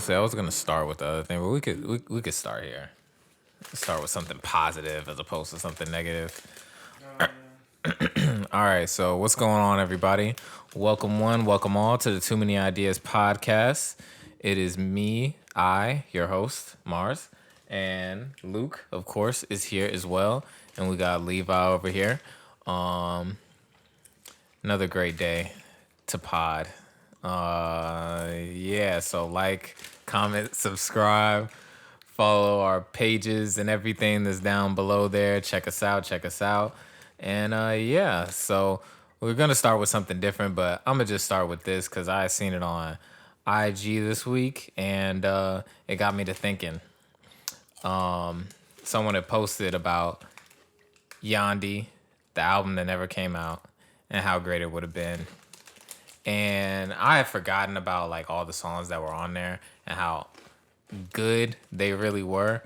Honestly, I was gonna start with the other thing, but we could start here. Start with something positive as opposed to something negative. All right, so what's going on, everybody? Welcome one, welcome all to the Too Many Ideas Podcast. It is me, your host, Mars, and Luke, of course, is here as well, and we got Levi over here. Another great day to pod. So like, comment, subscribe, follow our pages and everything that's down below there. Check us out. And so we're gonna start with something different, but I'm gonna just start with this because I seen it on IG this week, and it got me to thinking. Someone had posted about Yandi, the album that never came out, and how great it would have been. And I had forgotten about like all the songs that were on there and how good they really were.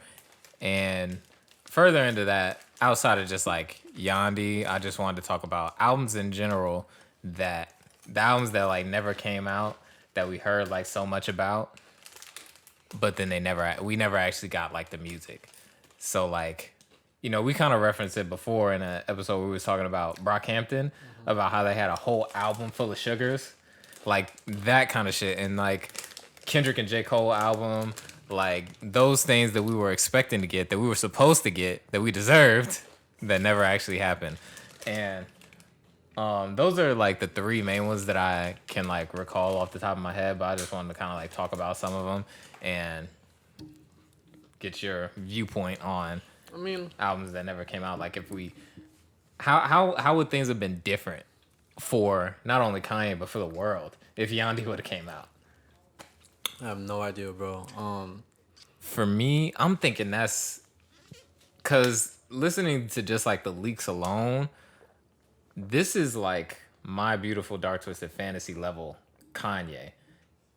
And further into that, outside of just like Yandi, I just wanted to talk about albums in general, that the albums that like never came out, that we heard like so much about, but then we never actually got like the music. So like, you know, we kind of referenced it before in an episode where we was talking about Brockhampton, about how they had a whole album full of sugars, like that kind of shit. And like Kendrick and J. Cole album, like those things that we were expecting to get, that we were supposed to get, that we deserved, that never actually happened. And those are like the three main ones that I can like recall off the top of my head, but I just wanted to kind of like talk about some of them and get your viewpoint on albums that never came out. Like if we, how would things have been different for not only Kanye but for the world if Yandi would have came out? I have no idea, bro. For me, I'm thinking that's because listening to just like the leaks alone, this is like My Beautiful Dark Twisted Fantasy level Kanye,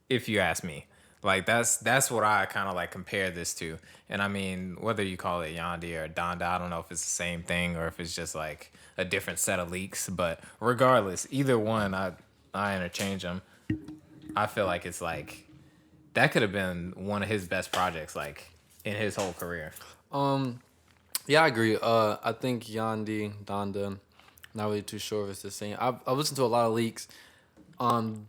if you ask me. Like that's what I kind of like compare this to. And I mean, whether you call it Yandi or Donda, I don't know if it's the same thing or if it's just like a different set of leaks. But regardless, either one, I interchange them. I feel like it's like that could have been one of his best projects, like in his whole career. Yeah, I agree. I think Yandi, Donda, not really too sure if it's the same. I've listened to a lot of leaks.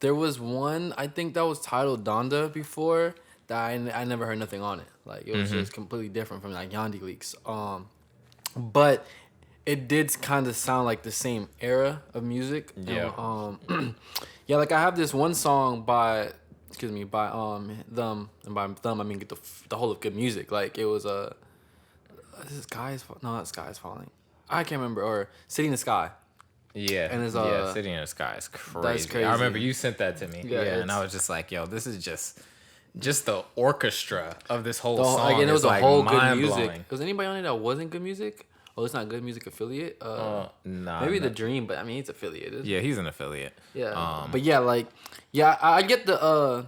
There was one I think that was titled Donda before that I never heard nothing on it. Like it was just completely different from like Yandi leaks. But it did kind of sound like the same era of music. Yeah. And, yeah, like I have this one song by them, and by them I mean the whole of Good Music. Like it was not Sky is Falling. I can't remember, or City in the Sky. Yeah, and it's City in the Sky is crazy. That's crazy. I remember you sent that to me. Yeah, and I was just like, yo, this is just the orchestra of this whole song. Like, and it was like whole Good Music. blowing. Was anybody on it that wasn't Good Music? Oh, it's not Good Music affiliate. Nah, maybe The Dream, but I mean, he's affiliated. Yeah, he's an affiliate. Yeah, but yeah, like, yeah, I get the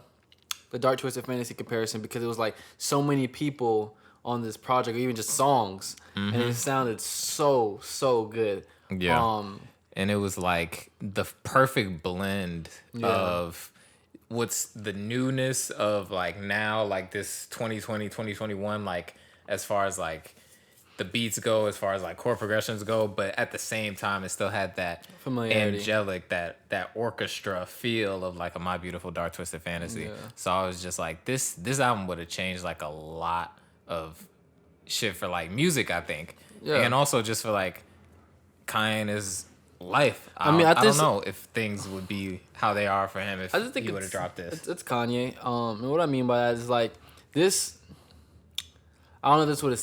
Dark Twisted Fantasy comparison because it was like so many people on this project, or even just songs, and it sounded so good. Yeah. And it was like the perfect blend of what's the newness of like now, like this 2020, 2021, like as far as like the beats go, as far as like chord progressions go, but at the same time, it still had that familiarity, angelic, that orchestra feel of like a My Beautiful Dark Twisted Fantasy. Yeah. So I was just like, this album would have changed like a lot of shit for like music, I think. Yeah. And also just for like Kanye's life. I don't know if things would be how they are for him if he would have dropped this. It's Kanye. And what I mean by that is like this. I don't know if this would have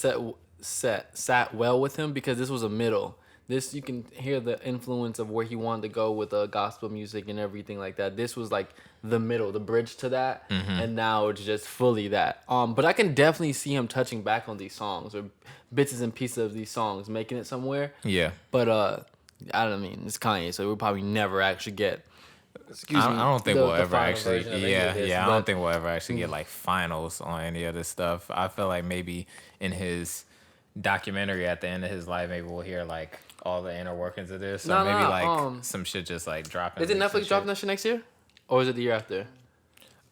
sat well with him because this was a middle. This, you can hear the influence of where he wanted to go with gospel music and everything like that. This was like the middle, the bridge to that, and now it's just fully that. But I can definitely see him touching back on these songs or bits and pieces of these songs, making it somewhere. Yeah. But I don't mean, it's Kanye, so we'll probably never actually get. I don't think we'll ever actually. I don't think we'll ever actually get like finals on any of this stuff. I feel like maybe in his documentary at the end of his life, maybe we'll hear like all the inner workings of this, or maybe some shit just like dropping. Is it Netflix dropping that shit next year, or is it the year after?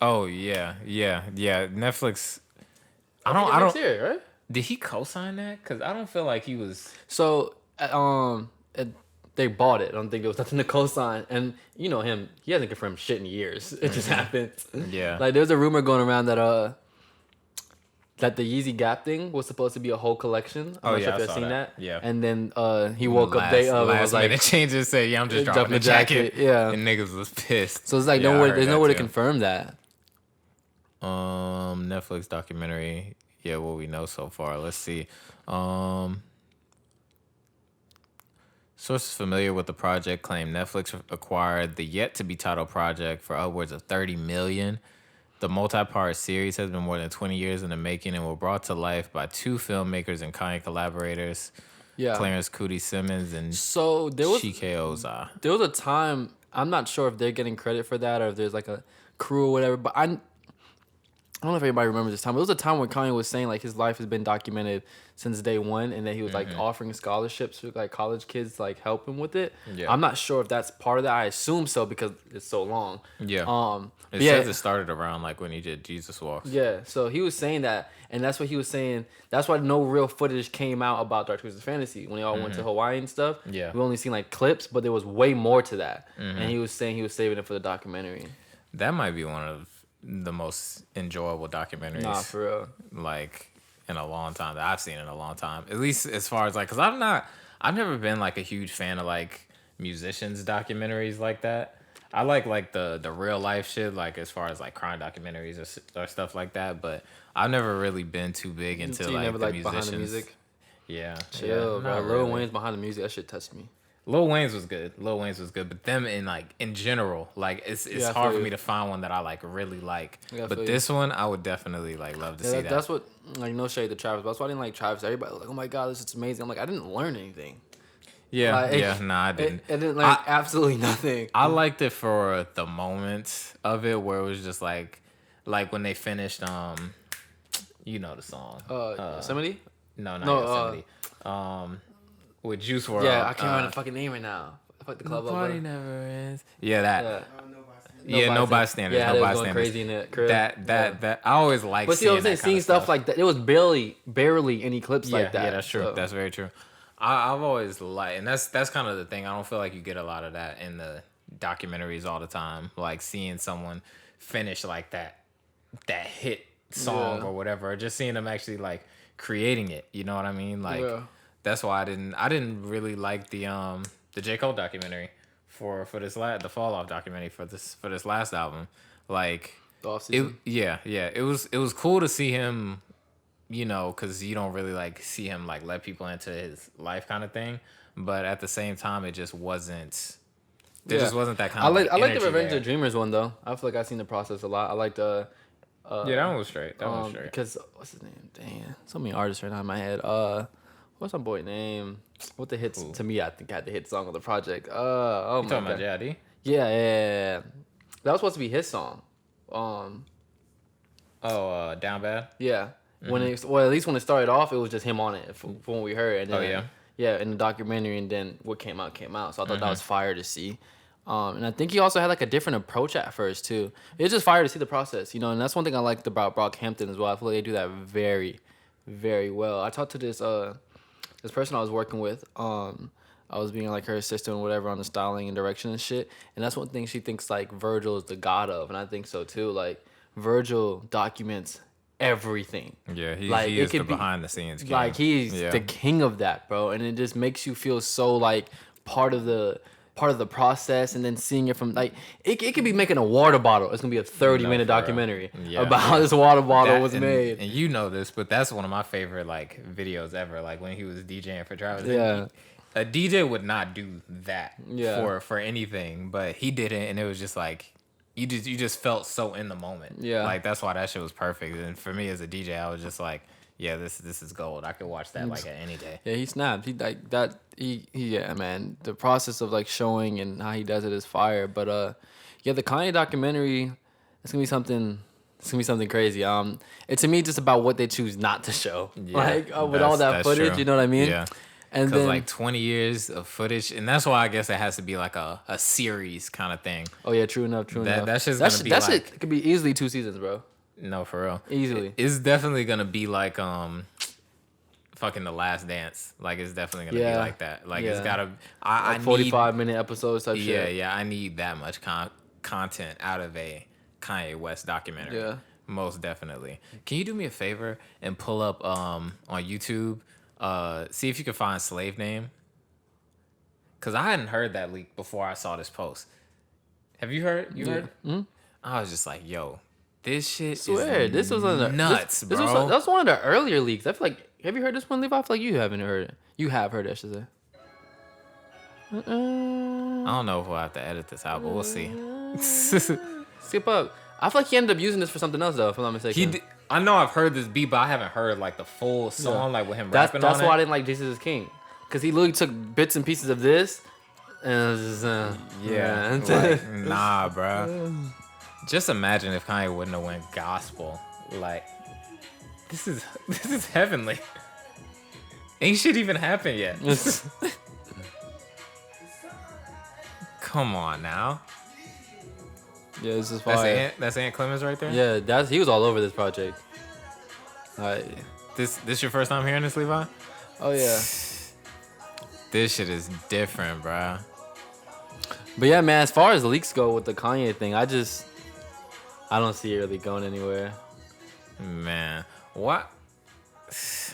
Oh yeah, Netflix. I think next don't. year, right? Did he co-sign that? Because I don't feel like he was. So, they bought it. I don't think there was nothing to co-sign. And you know him, he hasn't confirmed shit in years. It just happened. Yeah. Like there's a rumor going around that the Yeezy Gap thing was supposed to be a whole collection. I'm not sure if I you've saw seen that. that. Yeah. And then he woke up day of and last was like, minute changes. Say, yeah, I'm just dropping dropping the the jacket. jacket, yeah. And niggas was pissed. so it's like Yeah, I nowhere. heard There's that nowhere to too. confirm that. Netflix documentary. Yeah, what we know so far. Let's see. Sources familiar with the project claim Netflix acquired the yet-to-be titled project for upwards of $30 million. The multi-part series has been more than 20 years in the making and were brought to life by two filmmakers and Kanye collaborators, Yeah. Clarence Cootie Simmons and So Chike Oza. there was a time, I'm not sure if they're getting credit for that or if there's like a crew or whatever, but I don't know if anybody remembers this time. It was a time when Kanye was saying like his life has been documented since day one, and that he was like offering scholarships to like college kids, like help him with it. Yeah. I'm not sure if that's part of that. I assume so because it's so long. Yeah. But It yeah, says it started around like when he did Jesus Walks. yeah. So he was saying that, and that's what he was saying. That's why no real footage came out about Dark Twisted Fantasy when they all went to Hawaii and stuff. Yeah. We only seen like clips, but there was way more to that. And he was saying he was saving it for the documentary. That might be one of the most enjoyable documentaries. Nah, for real. Like in a long time that I've seen in a long time. At least as far as like, cause I've never been like a huge fan of like musicians documentaries like that. I like the real life shit, like as far as like crime documentaries or stuff like that. But I've never really been too big into So you like never the like musicians. behind the music. Yeah, Chill, yeah, bro. not Lil really. Wayne's behind the music. That shit touched me. Lil Wayne's was good. But them in general, like it's Yeah, I hard feel for you. me to find one that I like really like. Yeah, I But feel this one, I would definitely like love to see that. That's what, like, no shade to Travis, but that's why I didn't like Travis. Everybody was like, oh my god, this is amazing. I'm like, I didn't learn anything. Yeah, Like, nah, I didn't. It didn't like absolutely nothing. I liked it for the moment of it where it was just like when they finished you know the song. Yosemite? No, not no, Yosemite. With Juice WRLD. Yeah, I can't remember the fucking name right now. I fucked the club up. Party bro. never ends. Yeah, that. Yeah. Yeah, no bystanders. Yeah, no they was bystanders. going crazy in it. Crib. That I always like. But see, what I'm saying, seeing seeing stuff like that, it was barely any clips yeah, like that. yeah, that's true. So, That's very true. I've always liked, and that's kind of the thing. I don't feel like you get a lot of that in the documentaries all the time. Like seeing someone finish like that hit song Yeah. or whatever, or just seeing them actually like creating it. You know what I mean? Like Yeah. that's why I didn't really like the J. Cole documentary for this the Fall Off documentary for this last album. Like the offseason. it was cool to see him, you know, because you don't really like see him like let people into his life kind of thing. But at the same time, it just wasn't. There just wasn't that kind I of. like the energy Revenge there. of the Dreamers one though. I feel like I've seen the process a lot. I like the. Yeah, that one was straight. That one was straight. Because what's his name? Damn, so many artists right now in my head. What's my boy name? What the hits to me? I think had the hit song on the project. Oh You my talking god. about JID? Yeah. That was supposed to be his song. Down Bad. Yeah. Mm-hmm. When at least when it started off, it was just him on it from what we heard. And then, Oh, yeah? Yeah, in the documentary, and then what came out. So I thought Mm-hmm. that was fire to see. And I think he also had like a different approach at first too. It's just fire to see the process, you know. And that's one thing I liked about Brockhampton as well. I feel like they do that very, very well. I talked to this person I was working with. I was being like her assistant or whatever on the styling and direction and shit. And that's one thing she thinks like Virgil is the god of, and I think so too. Like Virgil documents everything. Yeah, he Like, is it the could be- behind the scenes king. Like he's Yeah. the king of that, bro, and it just makes you feel so like part of the process, and then seeing it from like it could be making a water bottle. It's gonna be a 30-minute for real. documentary Yeah. about how this water bottle That- was and, made. and you know this, but that's one of my favorite like videos ever. Like when he was DJing for Travis. Yeah. A DJ would not do that Yeah. for anything, but he did it, and it was just like you just felt so in the moment. Yeah. like that's why that shit was perfect. And for me as a DJ, I was just like, yeah, this is gold. I could watch that like at any day. Yeah, he snapped. He like that. He yeah, man. The process of like showing and how he does it is fire. But yeah, the Kanye documentary, it's gonna be something. It's gonna be something crazy. It's to me just about what they choose not to show. Yeah, Like with all that that's footage, true. you know what I mean? Yeah. And Because then like 20 years of footage, and that's why I guess it has to be like a series kind of thing. oh yeah, true enough. That shit's That gonna shit, be that like shit could be easily 2 seasons, bro. no, for real. Easily. It's definitely gonna be like fucking The Last Dance. Like it's definitely gonna be Yeah. like that. Like it's Yeah. gotta. I Like need 45-minute episodes type yeah, shit. yeah. I need that much content out of a Kanye West documentary. Yeah. Most definitely. Can you do me a favor and pull up on YouTube? See if you can find Slave Name. Cause I hadn't heard that leak before I saw this post. Have you heard? You heard? Mm-hmm. I was just like, yo, this shit Swear, is this was one of the nuts, this bro. was that's one of the earlier leaks. I feel like, have you heard this one, Levi? I feel like you haven't heard it. You have heard it, I should say. I don't know if we'll have to edit this out, but we'll see. Skip up. I feel like he ended up using this for something else, though, if I'm not mistaken. I know I've heard this beat, but I haven't heard like the full song, like with him That's rapping on why I it. didn't like Jesus is King, because he literally took bits and pieces of this, and it was just, Yeah, yeah. like, nah, bro. Just imagine if Kanye wouldn't have went gospel. Like, this is heavenly. Ain't shit even happened yet. Come on now. Yeah, this is fire. That's Ant Clemens right there. Yeah, he was all over this project. Like, This your first time hearing this, Levi? oh yeah. This shit is different, bro. But yeah, man, as far as leaks go with the Kanye thing, I don't see it really going anywhere. Man, what?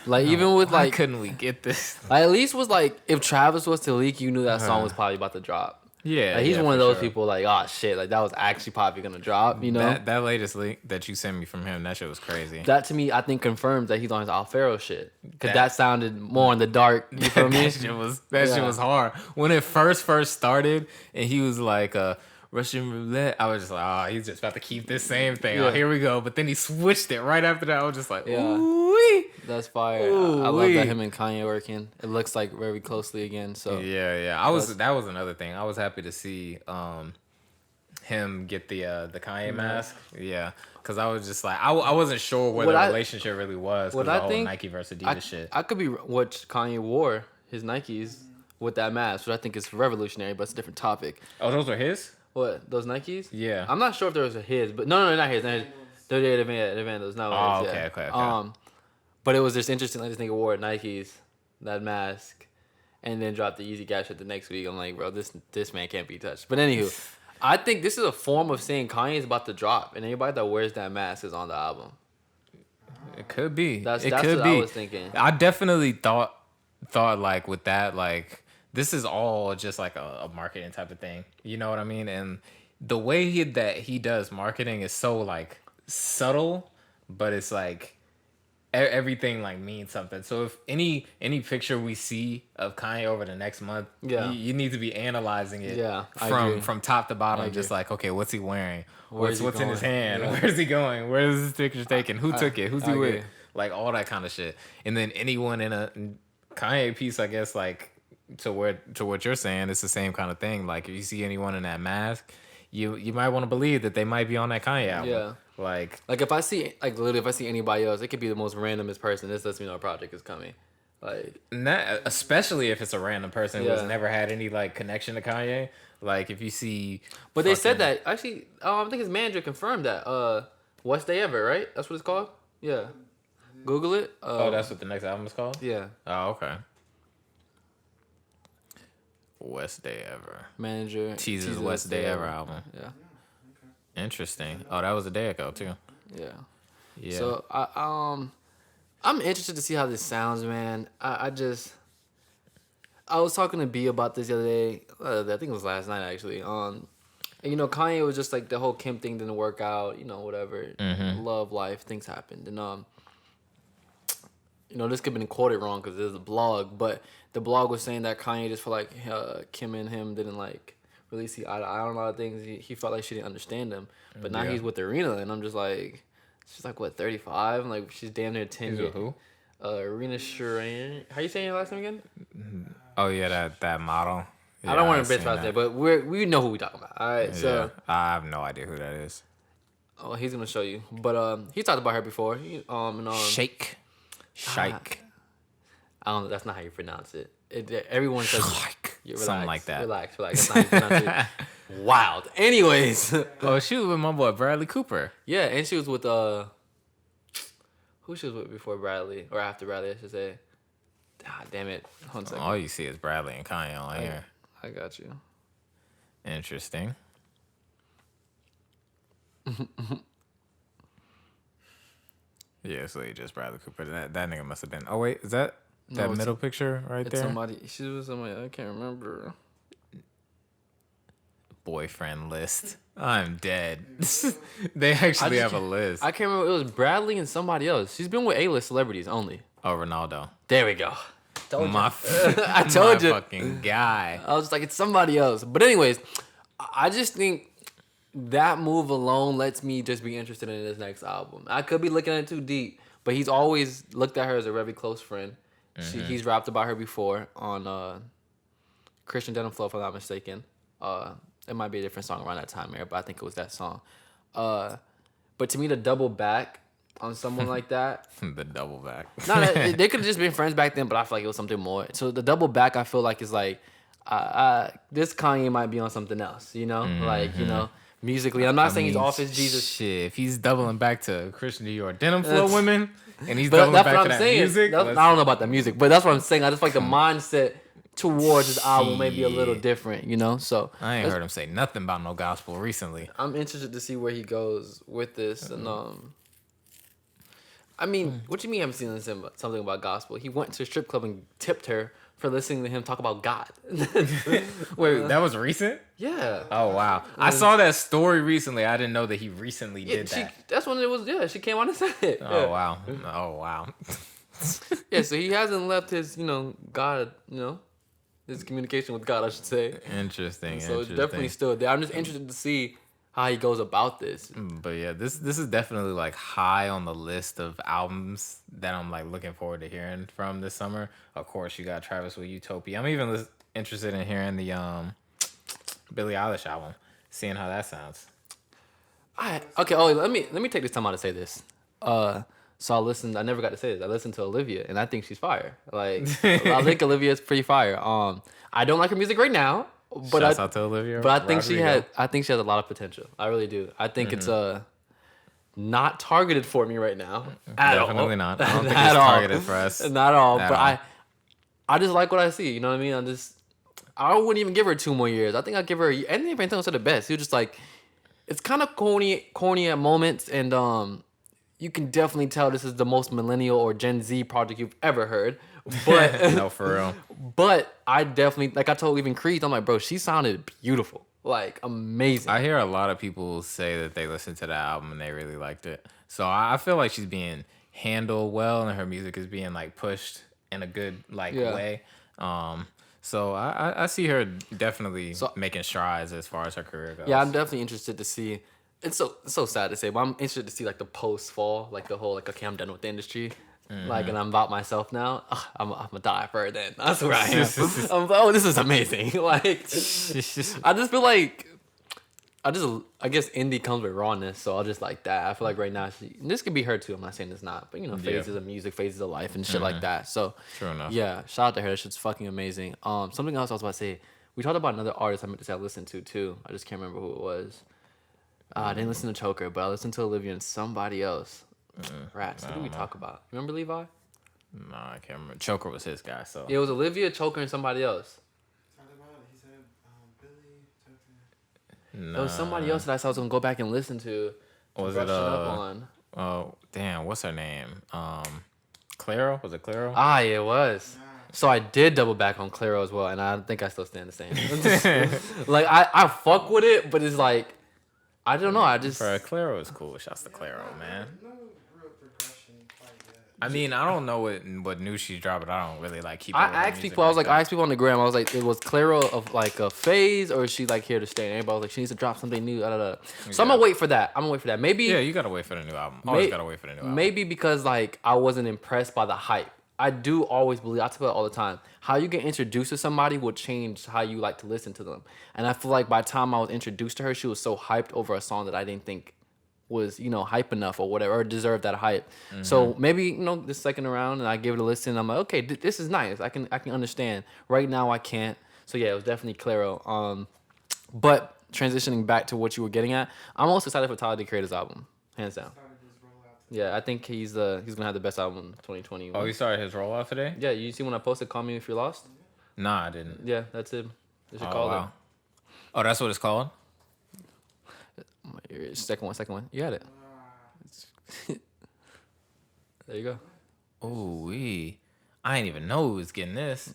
Like, even with Why like, couldn't we get this? at least was like, if Travis was to leak, you knew that song was probably about to drop. Yeah, Like, he's yeah, one of for those sure. people like, oh shit, like that was actually probably gonna drop, you know? That latest link that you sent me from him, that shit was crazy. That to me, I think confirms that he's on his Alfaro shit. Cause That- that sounded more in the dark. You feel me? That shit Yeah. was hard. When it first started and he was like Russian roulette, I was just like, oh, he's just about to keep this same thing. Yeah. Oh, here we go. But then he switched it right after that. I was just like, Yeah. ooh-wee. That's fire. I love Ooh-wee. that him and Kanye working. It looks like very closely again. So Yeah. That was another thing. I was happy to see him get the Kanye mask. Yeah. Cause I was just like, I wasn't sure where What the I- relationship really was. what Cause I the whole think- Nike versus Adidas shit. I could be what Kanye wore his Nikes with that mask, which I think is revolutionary, but it's a different topic. Oh, those were his? What, those Nikes? Yeah. I'm not sure if those are his, but no, not his. They're the Evangelos. No, Oh, his, okay, yeah. okay. But it was just interesting. Like, this nigga wore Nikes, that mask, and then dropped the Easy Gas shit the next week. I'm like, bro, this man can't be touched. But anywho, I think this is a form of saying Kanye is about to drop, and anybody that wears that mask is on the album. It could be. That's it what could be. I was thinking. I definitely thought like with that, like this is all just like a marketing type of thing. You know what I mean? And the way he does marketing is so like subtle, but it's like everything like means something. So if any picture we see of Kanye over the next month, Yeah. you need to be analyzing it Yeah, I agree. from top to bottom, I just agree. like, okay, what's he wearing? Where's he What's in his going? hand? Yeah. Where's he going? Where is this picture taken? Who took it? Who's he I with? agree. Like all that kind of shit. And then anyone in a Kanye piece, I guess, like to what you're saying, it's the same kind of thing. Like if you see anyone in that mask, you might want to believe that they might be on that Kanye album. Yeah. Like Like, if I see anybody else, it could be the most randomest person. This lets me know a project is coming. Like, that, especially if it's a random person who has Yeah. never had any like connection to Kanye. Like if you see, but they said fucking- that actually. I think his manager confirmed that. Worst Day Ever, right? That's what it's called. Yeah. Google it. Oh, that's what the next album is called. yeah. Oh, okay. Worst Day Ever. Manager Teases Worst Day Ever album. Yeah. Interesting. Oh, that was a day ago too. Yeah. Yeah. So I'm interested to see how this sounds, man. I was talking to B about this the other day. I think it was last night actually. And, you know, Kanye was just like, the whole Kim thing didn't work out. You know, whatever. Love, life, things happened, and you know, this could have been quoted wrong because there's a blog, but the blog was saying that Kanye just felt like Kim and him didn't like really see eye to eye on a lot of things. He felt like she didn't understand him, but now Yeah. he's with Arena, and I'm just like, she's like what, 35? Like, she's damn near 10 He's years. with who? Arena Sharon. How you saying your last name again? Oh yeah, that model. I don't want to I've bitch seen about that, but we know who we talking about. All right, so yeah, I have no idea who that is. oh, he's gonna show you. But he talked about her before. Shake. I don't know. That's not how you pronounce it. everyone says something like that. Relax. That's not wild. Anyways. Oh, she was with my boy Bradley Cooper. Yeah, and she was with who she was with before Bradley or after Bradley, I should say. Ah, damn it. One second. All you see is Bradley and Kanye on here. I got you. Interesting. Yeah, so he just Bradley Cooper. That nigga must have been. Oh wait, is that middle picture right there? She was somebody. I can't remember. Boyfriend list. I'm dead. They actually have a list. I can't remember. It was Bradley and somebody else. She's been with A-list celebrities only. Oh, Ronaldo. There we go. I told you. Fucking guy. I was like, it's somebody else. But anyways, I just think that move alone lets me just be interested in his next album. I could be looking at it too deep, but he's always looked at her as a very close friend. He's rapped about her before on Christian Denim Flow, if I'm not mistaken. It might be a different song around that time era, but I think it was that song. But to me, to double back on someone like that. The double back. No, they could have just been friends back then, but I feel like it was something more. So the double back, I feel like, is like, this Kanye might be on something else, you know? Like, you know, musically. I'm not saying he's off his Jesus. Shit, if he's doubling back to Christian Dior Denim Flow women, and he's doubling back to that music. I don't know about that music, but that's what I'm saying. I just feel like the mindset towards his album may be a little different, you know? So I ain't heard him say nothing about no gospel recently. I'm interested to see where he goes with this. And I mean, what do you mean I haven't seen something about gospel? He went to a strip club and tipped her for listening to him talk about God. Wait, that was recent? Yeah. Oh, wow. I saw that story recently. I didn't know that he recently did that. That's when it was, she came on and said it. Oh, wow. Oh, wow. Yeah, so he hasn't left his, God, his communication with God, I should say. Interesting. So it's definitely still there. I'm just interested to see how he goes about this. But yeah, this is definitely like high on the list of albums that I'm like looking forward to hearing from this summer. Of course, you got Travis with Utopia. I'm even interested in hearing the Billie Eilish album, seeing how that sounds. Okay. Oh, let me take this time out to say this. So I never got to say this. I listened to Olivia, and I think she's fire. Like, I think Olivia's pretty fire. I don't like her music right now. But Shouts out to Olivia. But I think she has a lot of potential. I really do. I think it's not targeted for me right now. Definitely not. I don't think it's targeted for us. Not at all. But I just like what I see. You know what I mean? I wouldn't even give her 2 more years. I think I'd give her Anthony Fantano said the best. He was just like, it's kind of corny at moments, and you can definitely tell this is the most millennial or Gen Z project you've ever heard. But no, for real. But I definitely, like I told even Creed, I'm like, bro, she sounded beautiful. Like, amazing. I hear a lot of people say that they listened to the album and they really liked it. So I feel like she's being handled well and her music is being like pushed in a good way. So I see her definitely making strides as far as her career goes. Yeah, I'm definitely interested to see. It's so sad to say, but I'm interested to see like the post fall, like the whole okay, I'm done with the industry. Like, and I'm about myself now. I'm gonna die for it then. That's where I am. I'm like, this is amazing. Like, I just feel like, I guess indie comes with rawness, so I'll just like that. I feel like right now, this could be her too. I'm not saying it's not, but phases of music, phases of life, and shit like that. So, true enough. Yeah, shout out to her. That shit's fucking amazing. Something else I was about to say. We talked about another artist I meant to say I listened to too. I just can't remember who it was. I didn't listen to Choker, but I listened to Olivia and somebody else. Rats. What did we talk about? Remember Levi? No, I can't remember. Choker was his guy, so. It was Olivia, Choker, and somebody else. He said Billy, Choker. Nah. There was somebody else that I was gonna go back and listen to. Was it oh damn, what's her name? Claro? Was it Claro? Yeah, it was. So I did double back on Claro as well, and I think I still stand the same. Like I fuck with it, but it's like I don't know. For Claro is cool. Shouts to Claro, man. No real progression quite yet. I mean, I don't know what new she's dropping. I don't really like keep. I asked people. I asked people on the gram. I was like, it was Claro of like a phase, or is she like here to stay? And everybody was like, she needs to drop something new. So I'm gonna wait for that. Maybe. Yeah, you gotta wait for the new album. Always gotta wait for the new album. Maybe because like I wasn't impressed by the hype. I do always believe. I tell it all the time. How you get introduced to somebody will change how you like to listen to them. And I feel like by the time I was introduced to her, she was so hyped over a song that I didn't think was hype enough or whatever, or deserved that hype. So maybe the second round, and I give it a listen. I'm like, okay, this is nice. I can understand. Right now, I can't. So yeah, it was definitely Claro. But transitioning back to what you were getting at, I'm most excited for Tyler the Creator's album, hands down. Started his rollout today. Yeah, I think he's gonna have the best album in 2021. Oh, he started his rollout today? Yeah, you see when I posted "Call Me If You're Lost"? Nah, I didn't. Yeah, that's it. They should Oh, call wow. Oh, that's what it's called? it. Second one. You had it. There you go. Ooh, I didn't even know who was getting this.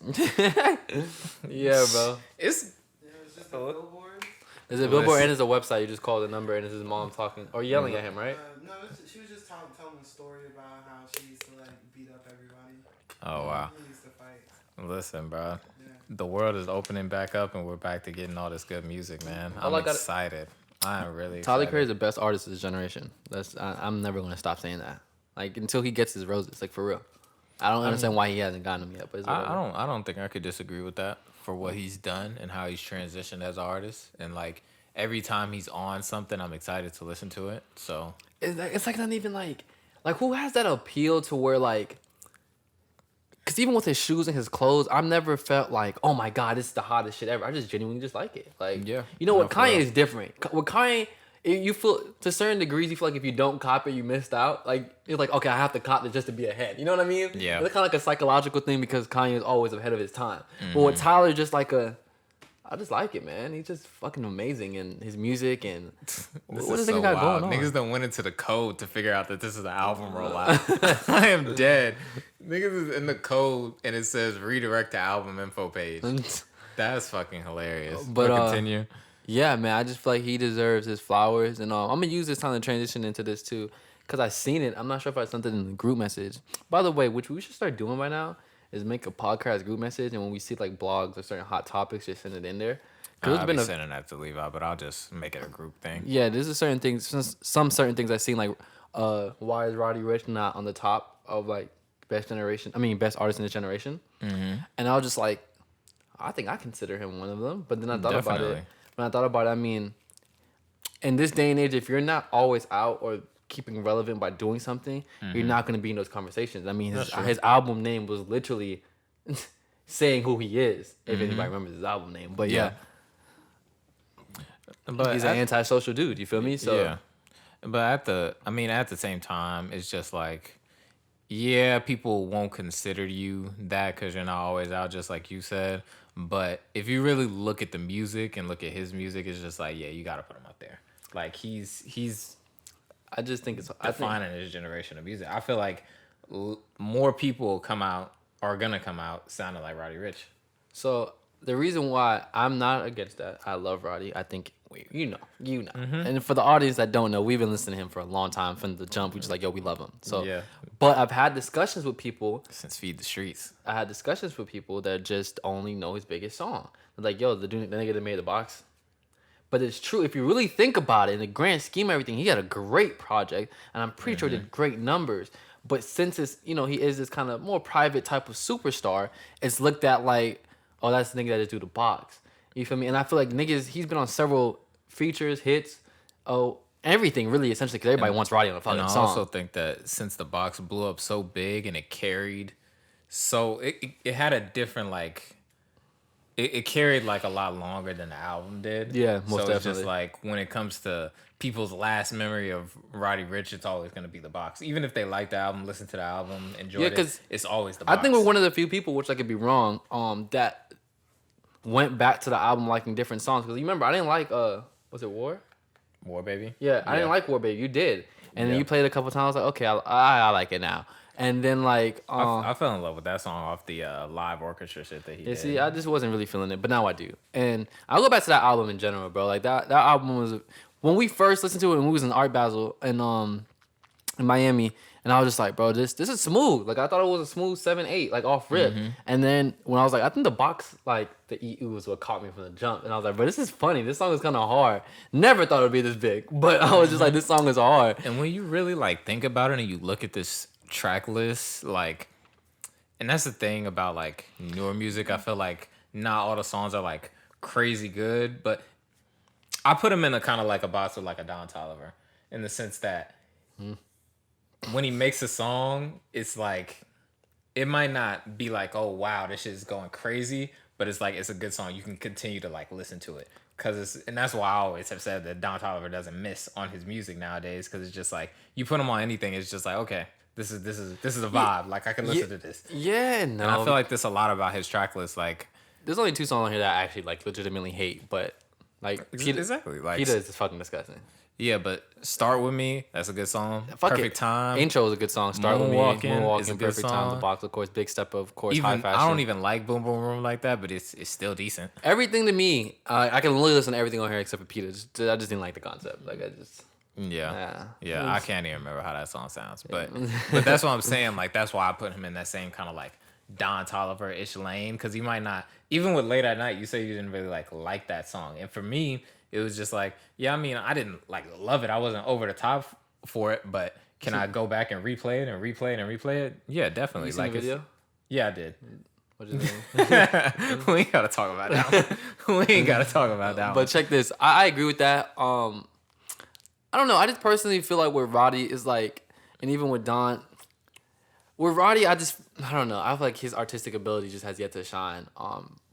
Yeah, bro. It's Yeah, it was just a billboard. There's a billboard and there's a website. You just call the number and it's his mom talking or yelling at him, right? No, she was just telling a story about how she used to like beat up everybody. oh wow. He used to fight. Listen, bro. Yeah. The world is opening back up and we're back to getting all this good music, man. Oh, I'm like I- excited. I am really Tyler excited. Creator is the best artist of this generation. I'm never gonna stop saying that. Like until he gets his roses, like for real. I don't understand why he hasn't gotten them yet, but it's whatever. I don't think I could disagree with that for what he's done and how he's transitioned as an artist. And like every time he's on something, I'm excited to listen to it. So It's like not even like who has that appeal to where like, because even with his shoes and his clothes, I've never felt like, oh my god, this is the hottest shit ever. I just genuinely just like it. Like, Yeah. you know No, what, for Kanye real. is different. With Kanye, you feel to certain degrees, you feel like if you don't cop it, you missed out. Like it's like, okay, I have to cop it just to be ahead. You know what I mean? Yeah. It's kind of like a psychological thing because Kanye is always ahead of his time. But Mm-hmm. with Tyler, just like I just like it, man. He's just fucking amazing in his music and This what is does nigga so got wild. going on? Niggas done went into the code to figure out that this is an album rollout. I am dead. Niggas is in the code and it says redirect to album info page. That's fucking hilarious. But, But continue. Yeah, man, I just feel like he deserves his flowers, and I'm gonna use this time to transition into this too, cause I seen it. I'm not sure if I sent it in the group message. By the way, which we should start doing by now is make a podcast group message, and when we see like blogs or certain hot topics, just send it in there. Cause I'll be sending that to Levi, but I'll just make it a group thing. yeah, there's a certain things, some certain things I've seen like, why is Roddy Ricch not on the top of like best artist in this generation? Mm-hmm. And I was just like, I think I consider him one of them. But then I thought about Definitely. it. When I thought about it, I mean, in this day and age, if you're not always out or keeping relevant by doing something, you're not going to be in those conversations. I mean, That's true. his album name was literally saying who he is, if anybody remembers his album name. But yeah, But he's an antisocial dude. You feel me? So yeah. But at the same time, it's just like, yeah, people won't consider you that because you're not always out, just like you said. But if you really look at the music and look at his music, it's just like, yeah, you got to put him up there. Like he's I just think it's defining his generation of music. I feel like more people are gonna come out sounding like Roddy Ricch. So the reason why I'm not against that, I love Roddy. I think you know. And for the audience that don't know, we've been listening to him for a long time from the jump. We just like, yo, we love him. So Yeah. But I've had discussions with people. Since Feed the Streets. I had discussions with people that just only know his biggest song. They're like, yo, the nigga that made the box. But it's true. If you really think about it, in the grand scheme of everything, he had a great project, and I'm pretty sure did great numbers. But since it's, he is this kind of more private type of superstar, it's looked at like, oh, that's the nigga that just do the box. You feel me? And I feel like he's been on several features, hits, everything really, essentially, because everybody wants Roddy on a fucking And I song. also think that since the box blew up so big and it carried, so it had a different like. It carried like a lot longer than the album did. Yeah, most so it's definitely. just like when it comes to people's last memory of Roddy Ricch, it's always gonna be the box. Even if they like the album, listen to the album, enjoy it, 'cause it's always the box. I think we're one of the few people, which I could be wrong, that went back to the album liking different songs. Because you remember, I didn't like, was it War? War Baby. Yeah, I didn't like War Baby. You did. And then Yeah. you played it a couple times. I was like, okay, I like it now. And then like, I fell in love with that song off the live orchestra shit that he yeah, did. see, I just wasn't really feeling it, but now I do. And I'll go back to that album in general, bro. Like that album was, when we first listened to it, when we was in Art Basel in Miami, and I was just like, bro, this is smooth. Like I thought it was a smooth 7/8, like off rip. And then when I was like, I think the box, like the EU was what caught me from the jump, and I was like, bro, this is funny. This song is kind of hard. Never thought it'd be this big, but I was just like, this song is hard. And when you really like think about it and you look at this track list, like, and that's the thing about like newer music, I feel like not all the songs are like crazy good, but I put them in a kind of like a box with like a Don Toliver. in the sense that when he makes a song, it's like it might not be like, oh wow, this shit is going crazy, but it's like it's a good song. You can continue to like listen to it and that's why I always have said that Don Toliver doesn't miss on his music nowadays because it's just like you put him on anything, it's just like okay, this is a vibe. Like I can listen to this. Yeah, no. And I feel like this a lot about his track list. Like there's only 2 songs on here that I actually like legitimately hate, but like exactly like Peter is just fucking disgusting. Yeah, but Start With Me, that's a good song. Fuck Perfect it. Time. Intro is a good song. Start With Me. Moonwalking is a good Perfect Time. The song. Box, of course. Big Step, of course. Even, High Fashion. I don't even like Boom Boom Room like that, but it's still decent. Everything to me, I can literally listen to everything on here except for Peter. I just didn't like the concept. Like, I just... Yeah. I can't even remember how that song sounds. But that's what I'm saying. Like, that's why I put him in that same kind of like Don Toliver-ish lane. Because you might not... Even with Late at Night, you say you didn't really like that song. And for me... It was just like, yeah, I mean, I didn't like love it. I wasn't over the top for it, but can I go back and replay it and replay it and replay it? Yeah, definitely. You seen like the video? Yeah, I did. What you think? We ain't gotta talk about that one. We ain't gotta talk about that one. But check this. I agree with that. I don't know. I just personally feel like with Roddy is like, and even with Don, with Roddy, I don't know. I feel like his artistic ability just has yet to shine.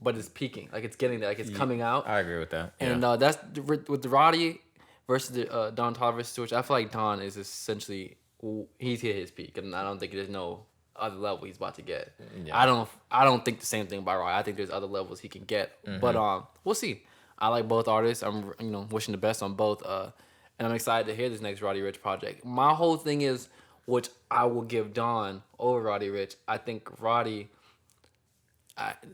But it's peaking. Like it's getting there. Like it's coming out. I agree with that. And that's with the Roddy versus the Don Toliver situation. I feel like Don is essentially he's hit his peak, and I don't think there's no other level he's about to get. Yeah. I don't think the same thing about Roddy. I think there's other levels he can get. Mm-hmm. But we'll see. I like both artists. I'm wishing the best on both. And I'm excited to hear this next Roddy Ricch project. My whole thing is, which I will give Don over Roddy Ricch. I think Roddy.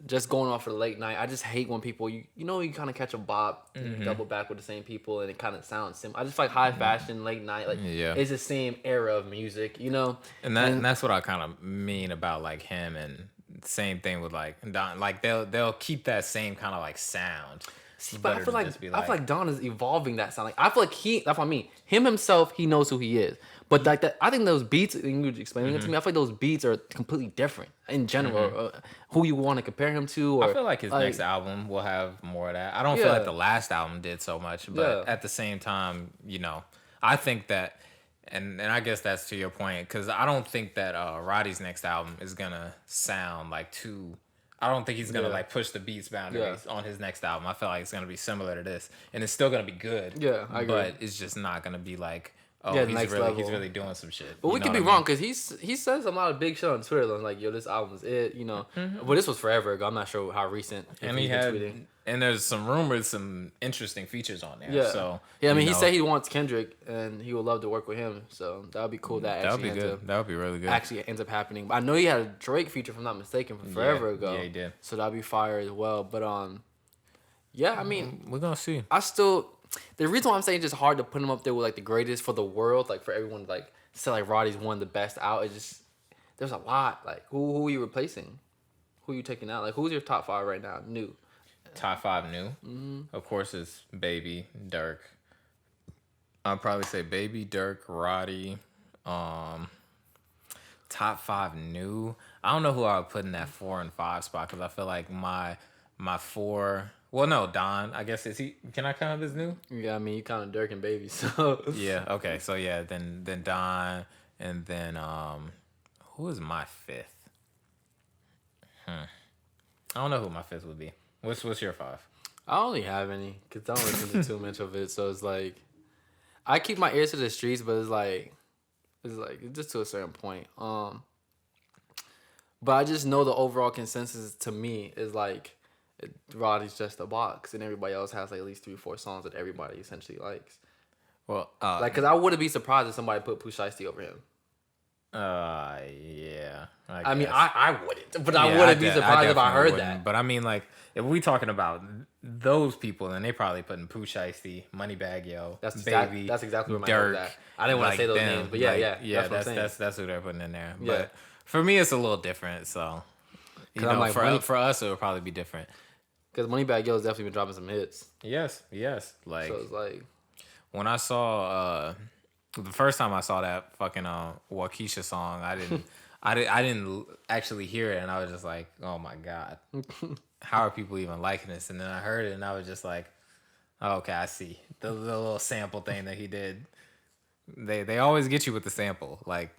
Just going off for the late night, I just hate when people you kind of catch a bop, double back with the same people, and it kind of sounds similar. I just like high fashion, late night, like it's the same era of music, And that's what I kind of mean about like him, and same thing with like Don. Like they'll keep that same kind of like sound. But I feel like Don is evolving that sound. Like I feel like that's what I mean. Him himself, he knows who he is. But like that, I think those beats, you were explaining it to me. I feel like those beats are completely different in general. Who you want to compare him to? Or, I feel like his next album will have more of that. I don't feel like the last album did so much, but at the same time, I think that, and I guess that's to your point, because I don't think that Roddy's next album is gonna sound like too. I don't think he's gonna like push the beats boundaries on his next album. I feel like it's gonna be similar to this, and it's still gonna be good. Yeah, I agree. But it's just not gonna be like, oh, he's really doing some shit. But we could be wrong because he says a lot of big shit on Twitter. Like, yo, this album is it. But this was forever ago. I'm not sure how recent. And he had tweeting. And there's some rumors, some interesting features on there. Yeah. So I mean, he said he wants Kendrick, and he would love to work with him. So that would be cool. That would be good. That would be really good. Actually, ends up happening. But I know he had a Drake feature, if I'm not mistaken, from forever ago. Yeah, he did. So that'd be fire as well. But I mean, we're gonna see. The reason why I'm saying it's just hard to put him up there with like the greatest for the world, like for everyone, like say like Roddy's one of the best out. It's just there's a lot. Like who are you replacing? Who are you taking out? Like who's your top 5 right now? New. Top 5 new. Mm-hmm. Of course, it's Baby, Dirk. I'll probably say Baby, Dirk, Roddy. Top 5 new. I don't know who I would put in that 4 and 5 spot because I feel like my 4. Well, no, Don. I guess can I count as new? Yeah, I mean you counted Dirk and Baby, so yeah. Okay, so yeah, then Don, and then who is my 5th? I don't know who my 5th would be. What's your 5? I don't really have any because I don't listen to too much of it. So it's like I keep my ears to the streets, but it's like just to a certain point. But I just know the overall consensus to me is like Roddy's just a box, and everybody else has like at least 3 or 4 songs that everybody essentially likes. Well, because I wouldn't be surprised if somebody put Pooh Shiesty over him. Yeah. I mean, I wouldn't, but I wouldn't be surprised if I heard that. But I mean, like, if we talking about those people, then they probably putting Pooh Shiesty, Moneybagg Yo, Baby, that's exactly where my Dirk. head was at. I didn't want to say those names, but yeah. That's who they're putting in there. Yeah. But for me, it's a little different. So, for us, it would probably be different. Because Moneybagg Yo has definitely been dropping some hits. Yes. Like, so it's like when I saw the first time I saw that fucking Waukesha song, I didn't actually hear it, and I was just like, oh my god, how are people even liking this? And then I heard it, and I was just like, oh, okay, I see the little sample thing that he did. They always get you with the sample. Like,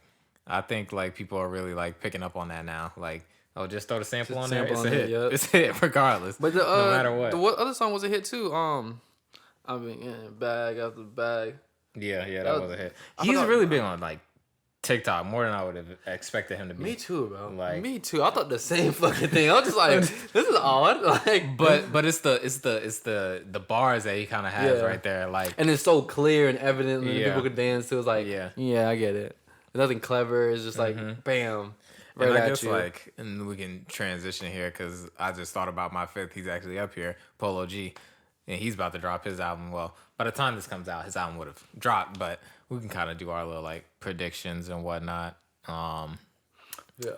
I think like people are really like picking up on that now. Like, oh, just throw the sample on there. It's a hit. Yep. It's a hit regardless. But no matter what. What other song was a hit too? I mean, bag after bag. Yeah, that was a hit. I He's forgot- really big on like TikTok more than I would have expected him to be. Me too, bro. Like- me too. I thought the same fucking thing. I was just like, this is odd. Like, But it's the bars that he kind of has Yeah. right there. Like, and it's so clear and evident, and Yeah. people could dance to. It's like, Yeah. I get it. Nothing clever. It's just like, bam, right and I at guess you. like, and we can transition here because I just thought about my fifth. He's actually up here, Polo G, and he's about to drop his album. Well, by the time this comes out, his album would have dropped, but we can kind of do our little like predictions and whatnot. I'm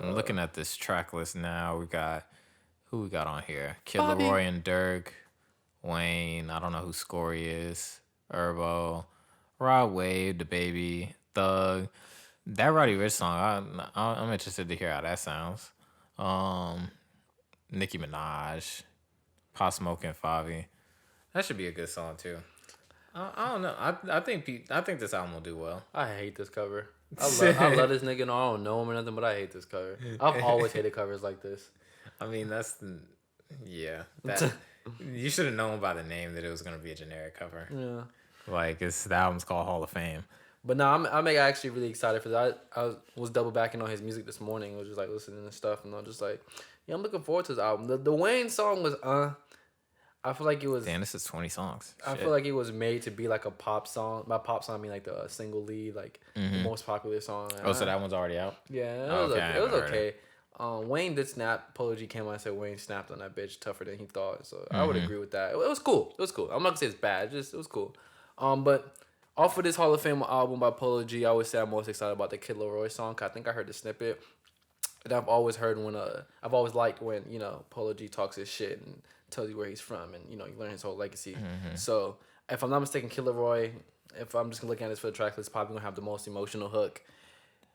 looking at this track list now. We got who we got on here: Kid Bobby. Laroi and Dirk, Wayne. I don't know who Scory is. Herbo, Rod Wave, The Baby, Thug. That Roddy Ricch song, I'm interested to hear how that sounds. Nicki Minaj, Pop Smoke and Favi. That should be a good song too. I don't know. I think this album will do well. I hate this cover. I love this nigga, and I don't know him or nothing, but I hate this cover. I've always hated covers like this. I mean, that you should have known by the name that it was gonna be a generic cover. Yeah. Like the album's called Hall of Fame. But no, I'm actually really excited for that. I was double backing on his music this morning. I was just like listening to stuff, and I'm just like, yeah, I'm looking forward to this album. The Wayne song was I feel like it was. Damn, this is 20 songs. I feel like it was made to be like a pop song. By pop song, I mean like the single lead, like the most popular song. Oh, so that one's already out? Yeah, it Oh, was okay, I okay. It was haven't heard okay. Wayne did snap. Polo G came out and said Wayne snapped on that bitch tougher than he thought. So I would agree with that. It was cool. It was cool. I'm not gonna say it's bad. It was cool. But off of this Hall of Fame album by Polo G, I would say I'm most excited about the Kid Laroi song. 'Cause I think I heard the snippet. And I've always heard I've always liked when, Polo G talks his shit and tells you where he's from and, you learn his whole legacy. So if I'm not mistaken, Kid Laroi, if I'm just looking at this for the track list, probably gonna have the most emotional hook.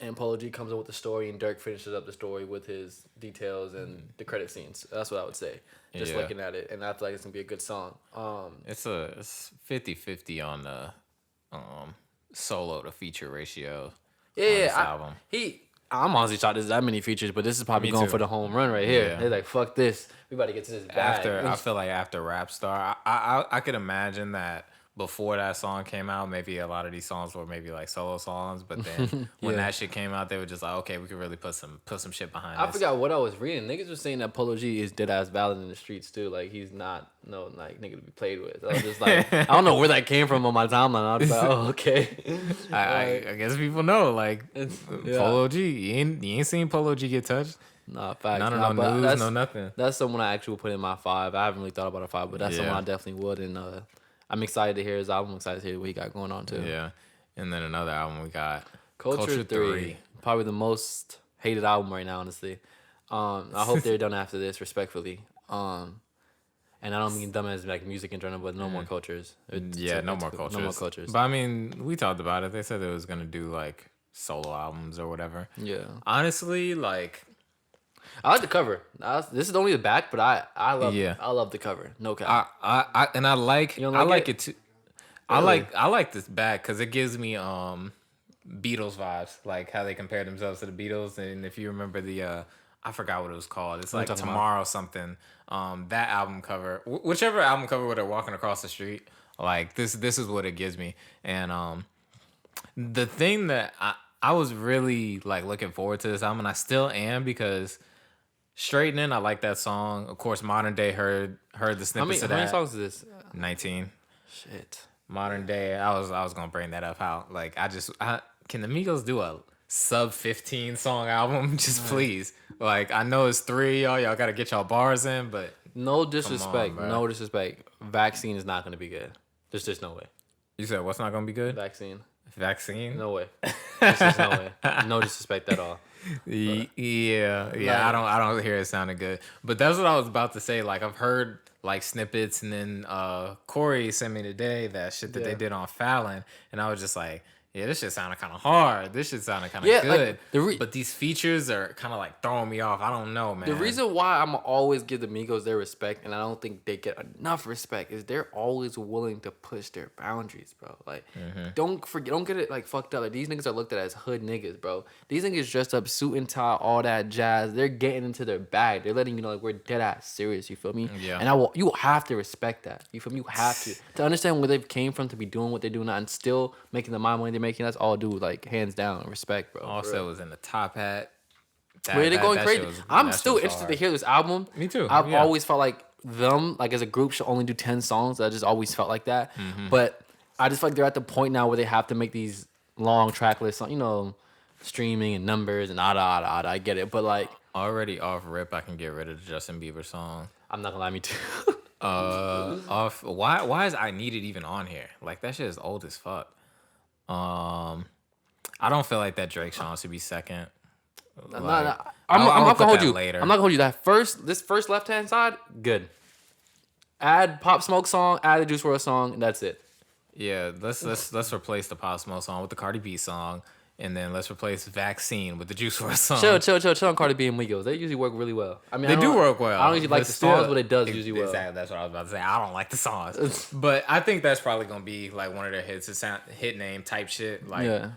And Polo G comes up with the story and Dirk finishes up the story with his details and the credit scenes. That's what I would say. Just Yeah. looking at it. And I feel like it's gonna be a good song. It's 50-50 on the solo to feature ratio on this album. I'm honestly shocked there's that many features, but this is probably Me going too. for the home run right here. Yeah. They're like, fuck this. We about to get to this bag. I feel like after Rap Star, I could imagine that before that song came out, maybe a lot of these songs were maybe like solo songs, but then when that shit came out, they were just like, okay, we could really put some shit behind I this. forgot what I was reading. Niggas were saying that Polo G is dead ass valid in the streets too. Like he's not nigga to be played with. I was just like, I don't know where that came from on my timeline. I was like, oh okay. I guess people know, like It's- Polo G. You ain't seen Polo G get touched. Nah, facts. None Nah, of but no news, that's- no nothing. That's someone I actually would put in my 5. I haven't really thought about a 5, but that's someone Yeah. I definitely would. And I'm excited to hear his album. I'm excited to hear what he got going on too. Yeah, and then another album we got Culture 3. Probably the most hated album right now, honestly. I hope they're done after this, respectfully. And I don't mean dumb as like music in general, but no more cultures. No more cultures. No more cultures. But I mean, we talked about it. They said it was gonna do like solo albums or whatever. Yeah. Honestly, like I like the cover. This is only the back, but I love Yeah. I love the cover. No cap. I like You don't I like like it? it too. Really? I like this back because it gives me Beatles vibes, like how they compare themselves to the Beatles. And if you remember the I forgot what it was called. It's What are you like talking about? Tomorrow something. That album cover, whichever album cover where they're walking across the street, like this is what it gives me. And the thing that I was really like looking forward to this album, and I still am because Straightening, I like that song. Of course, Modern Day heard the how snippets many of that. songs is this? 19. Shit. Modern Day, I was gonna bring that up. How like can the Migos do a sub 15 song album? Just please. Like I know it's 3 y'all gotta get y'all bars in, but No disrespect. bro. No disrespect. Vaccine is not gonna be good. There's just no way. you said what's not gonna be good? Vaccine. Vaccine. No way. There's just no way. No disrespect at all. Yeah. I don't hear it sounding good. But that's what I was about to say. Like I've heard like snippets, and then Corey sent me today that shit that they Yeah. did on Fallon, and I was just like, yeah, this shit sounded kind of hard. This shit sounded kind of Yeah, good. like, but these features are kind of like throwing me off. I don't know, man. The reason why I'm always give the Migos their respect, and I don't think they get enough respect, is they're always willing to push their boundaries, bro. Like, don't get it like fucked up. Like, these niggas are looked at as hood niggas, bro. These niggas dressed up, suit and tie, all that jazz. They're getting into their bag. They're letting you know like we're dead ass serious. You feel me? Yeah. And you have to respect that. You feel me? You have to understand where they came from to be doing what they're doing now and still making the money they're making. That's all, dude. Like, hands down, respect, bro. Also, was in the top hat. They're going crazy. I'm still interested to hear this album. Me too. I've always felt like them, like as a group, should only do 10 songs. I just always felt like that. But I just feel like they're at the point now where they have to make these long track lists, you know, streaming and numbers and I get it. But like, already off rip, I can get rid of the Justin Bieber song. I'm not gonna lie, me too. Off. Why is I Need It even on here? Like that shit is old as fuck. I don't feel like that Drake song should be second. I'm Like, not I'll gonna hold that you. later. I'm not gonna hold you. This first left hand side, good. Add Pop Smoke song, add the Juice WRLD song, and that's it. Yeah, let's replace the Pop Smoke song with the Cardi B song, and then let's replace Vaccine with the Juice WRLD song. Chill on Cardi B and Migos. They usually work really well. I mean, They do work well. I don't usually like the songs, but it does usually well. Exactly, that's what I was about to say. I don't like the songs, but I think that's probably gonna be like one of their hits. It's hit name type shit. Like, Yeah.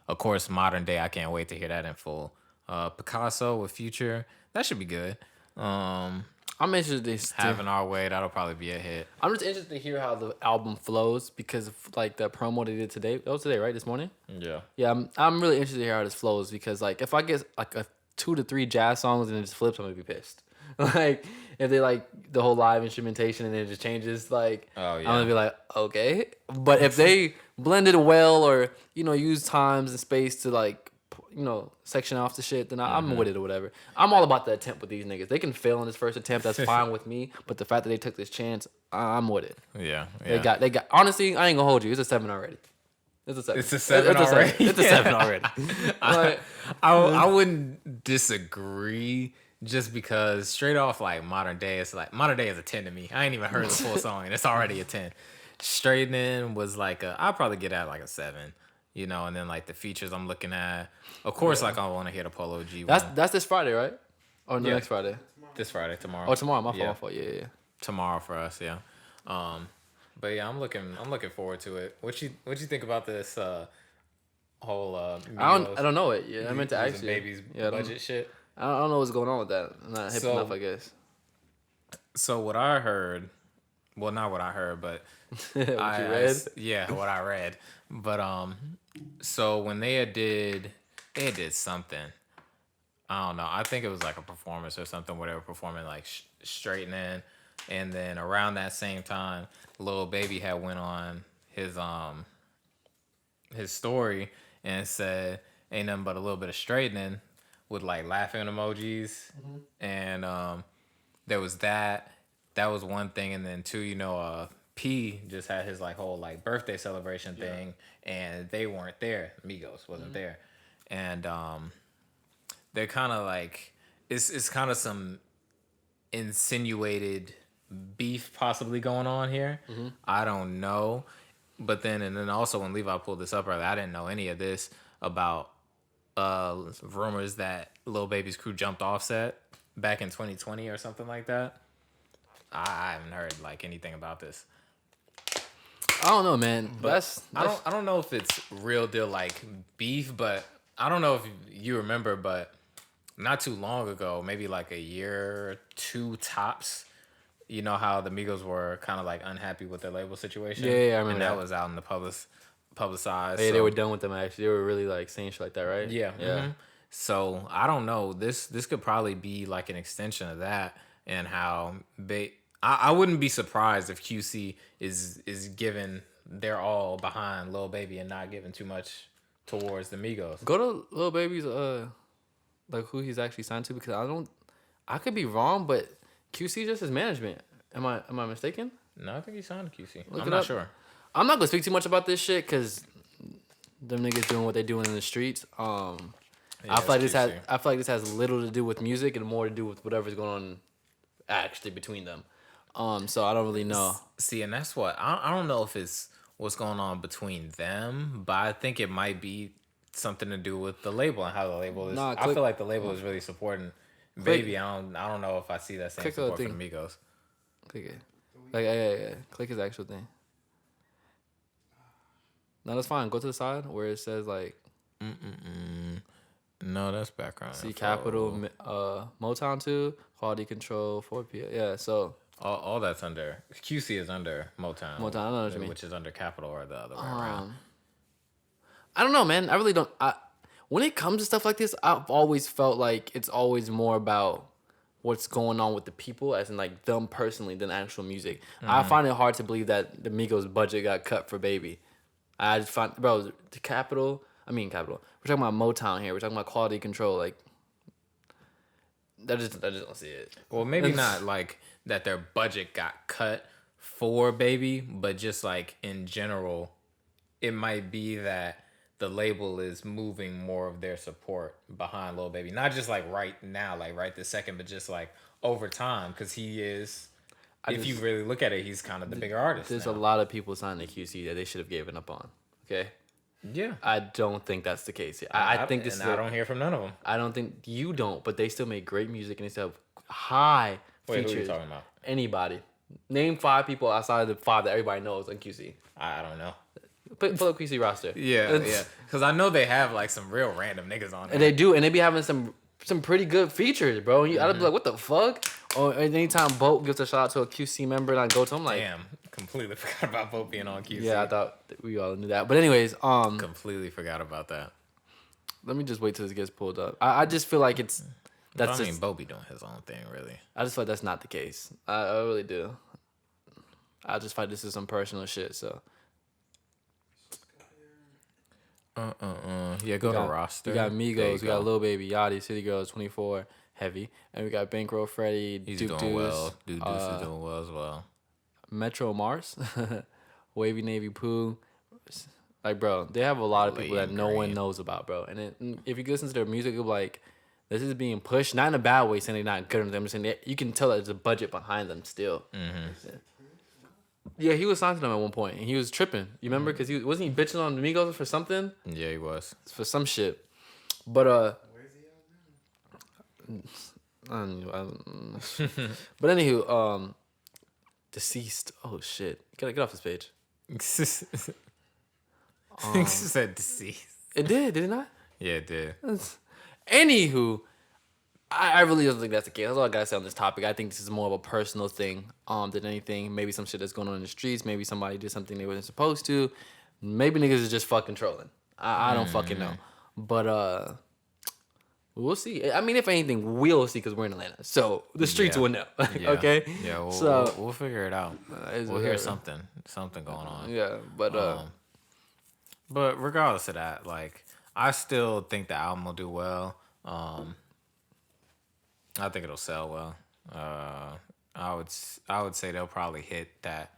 Of course, Modern Day. I can't wait to hear that in full. Picasso with Future, that should be good. I'm interested to Having Our Way, that'll probably be a hit. I'm just interested to hear how the album flows because of like the promo they did today. That was today, right? This morning. Yeah. Yeah, I'm really interested to hear how this flows because like if I get like a 2 to 3 jazz songs and it just flips, I'm gonna be pissed. Like if they like the whole live instrumentation and it just changes, like I'm gonna be like, okay. But if they blend it well or you know use times and space to like you know section off the shit, then I'm with it or whatever. I'm all about the attempt with these niggas. They can fail in this first attempt, that's fine with me. But the fact that they took this chance, I'm with it. Yeah. They got. Honestly, I ain't gonna hold you. It's a 7 already. It's a 7. It's a 7 already. It's a 7 already. Like, I wouldn't disagree just because straight off like Modern Day, it's like Modern Day is a 10 to me. I ain't even heard the full song and it's already a 10. Straightening was like I'll probably get at like a 7. You know, and then like the features I'm looking at. Of course, like I want to hear the Polo G one. that's this Friday, right? Or next Friday? This Friday, tomorrow. Oh, tomorrow. My fault. Yeah. Tomorrow for us, yeah. But yeah, I'm looking forward to it. What you think about this whole I don't know it. Yeah, I meant to using ask you. Baby's budget shit. I don't know what's going on with that. I'm not hip enough, I guess. So what I heard, well, not what I heard, but What you read? Yeah, what I read. But so when they did something. I don't know. I think it was like a performance or something where they were performing like straightening, and then around that same time, Lil Baby had went on his story and said ain't nothing but a little bit of straightening with like laughing emojis, and there was that was one thing, and then two, you know, P just had his like whole like birthday celebration thing, and they weren't there. Migos wasn't there, and they're kind of like it's kind of some insinuated beef possibly going on here. I don't know, but then and then also when Levi pulled this up earlier, I didn't know any of this about rumors that Lil Baby's crew jumped Offset back in 2020 or something like that. I haven't heard like anything about this. I don't know, man. But I don't know if it's real deal like beef, but I don't know if you remember, but not too long ago, maybe like a year or two tops, you know how the Migos were kind of like unhappy with their label situation. Yeah, I remember and that. that was out in the publicized. Yeah, so. they were done with them actually. They were really like saying shit like that, right? Yeah. So I don't know. This could probably be like an extension of that, and how I wouldn't be surprised if QC is giving their all behind Lil Baby and not giving too much towards the Migos. Go to Lil Baby's like who he's actually signed to, because I could be wrong, but QC just his management. Am I mistaken? No, I think he signed to QC. Look I'm it not up. sure. I'm not gonna speak too much about this shit because them niggas doing what they doing in the streets. I feel like this has little to do with music and more to do with whatever's going on actually between them. So I don't really know. See, and that's what I don't know if it's what's going on between them, but I think it might be something to do with the label and how the label is. Nah, I feel like the label is really supporting Baby. I don't know if I see that same Click support for the the Migos. Click it. Like, yeah. Click his actual thing. No, that's fine. Go to the side where it says like. No, that's background. See info. Capital, Motown 2, Quality Control, 4P. Yeah, so. All that's under QC is under Motown. Motown, I know what you mean. Which is under Capitol or the other way around. I don't know, man. I really don't. When it comes to stuff like this, I've always felt like it's always more about what's going on with the people, as in like them personally, than actual music. I find it hard to believe that the Migos budget got cut for Baby. I just find, bro, the Capital. We're talking about Motown here. We're talking about Quality Control. Like, I just don't see it. Well, maybe not like that their budget got cut for Baby, but just like in general, it might be that the label is moving more of their support behind Lil Baby. Not just like right now, like right this second, but just like over time, because he is, if you really look at it, he's kind of the bigger artist. There's now. a lot of people signing to QC that they should have given up on. Okay? Yeah. I don't think that's the case. I think this is. I don't hear from none of them. I don't think you don't, but they still make great music and they still have high Wait, features. who are you talking about? Anybody. Name 5 people outside of the 5 that everybody knows on QC. I don't know. Pull up QC roster. Yeah. Because I know they have like some real random niggas on there. And they do, and they be having some pretty good features, bro. And I'd be like, what the fuck? Or anytime Boat gives a shout out to a QC member and I go to him like, damn, completely forgot about Boat being on QC. yeah, I thought that we all knew that. But anyways, completely forgot about that. let me just wait till this gets pulled up. I just feel like it's that's I mean, Boat be doing his own thing, really. I just feel like that's not the case. I really do. I just feel like this is some personal shit. So Yeah, go to roster. we got There you Migos, we got go. Lil Baby, Yachty, City Girls, 24, Heavy, and we got Bankroll Freddy, He's Duke doing Deuce, well. Duke Deuce is doing well as well. Metro Mars, Wavy Navy Pooh. Like, bro, they have a lot of people that Leighton no one Green. knows about, bro. And if you listen to their music, you'll be like, this is being pushed, not in a bad way, saying they're not good. I'm just saying you can tell that there's a budget behind them still. Yeah, he was signed to them at one point, and he was tripping. You remember? Because wasn't he bitching on the Migos for something? Yeah, he was. For some shit. But Where's he at now? I don't know. But anywho, deceased. Oh shit! Get off this page. He said deceased. It did it not? Yeah, it did. Anywho, I really don't think that's the case. That's all I gotta say on this topic. I think this is more of a personal thing than anything. Maybe some shit that's going on in the streets. Maybe somebody did something they wasn't supposed to. Maybe niggas is just fucking trolling. I don't fucking know. But we'll see. I mean, if anything, we'll see because we're in Atlanta. So the streets will know. Yeah. Okay? Yeah, we'll figure it out. We'll hear something going on. Yeah, but But regardless of that, like, I still think the album will do well. I think it'll sell well. I would say they'll probably hit that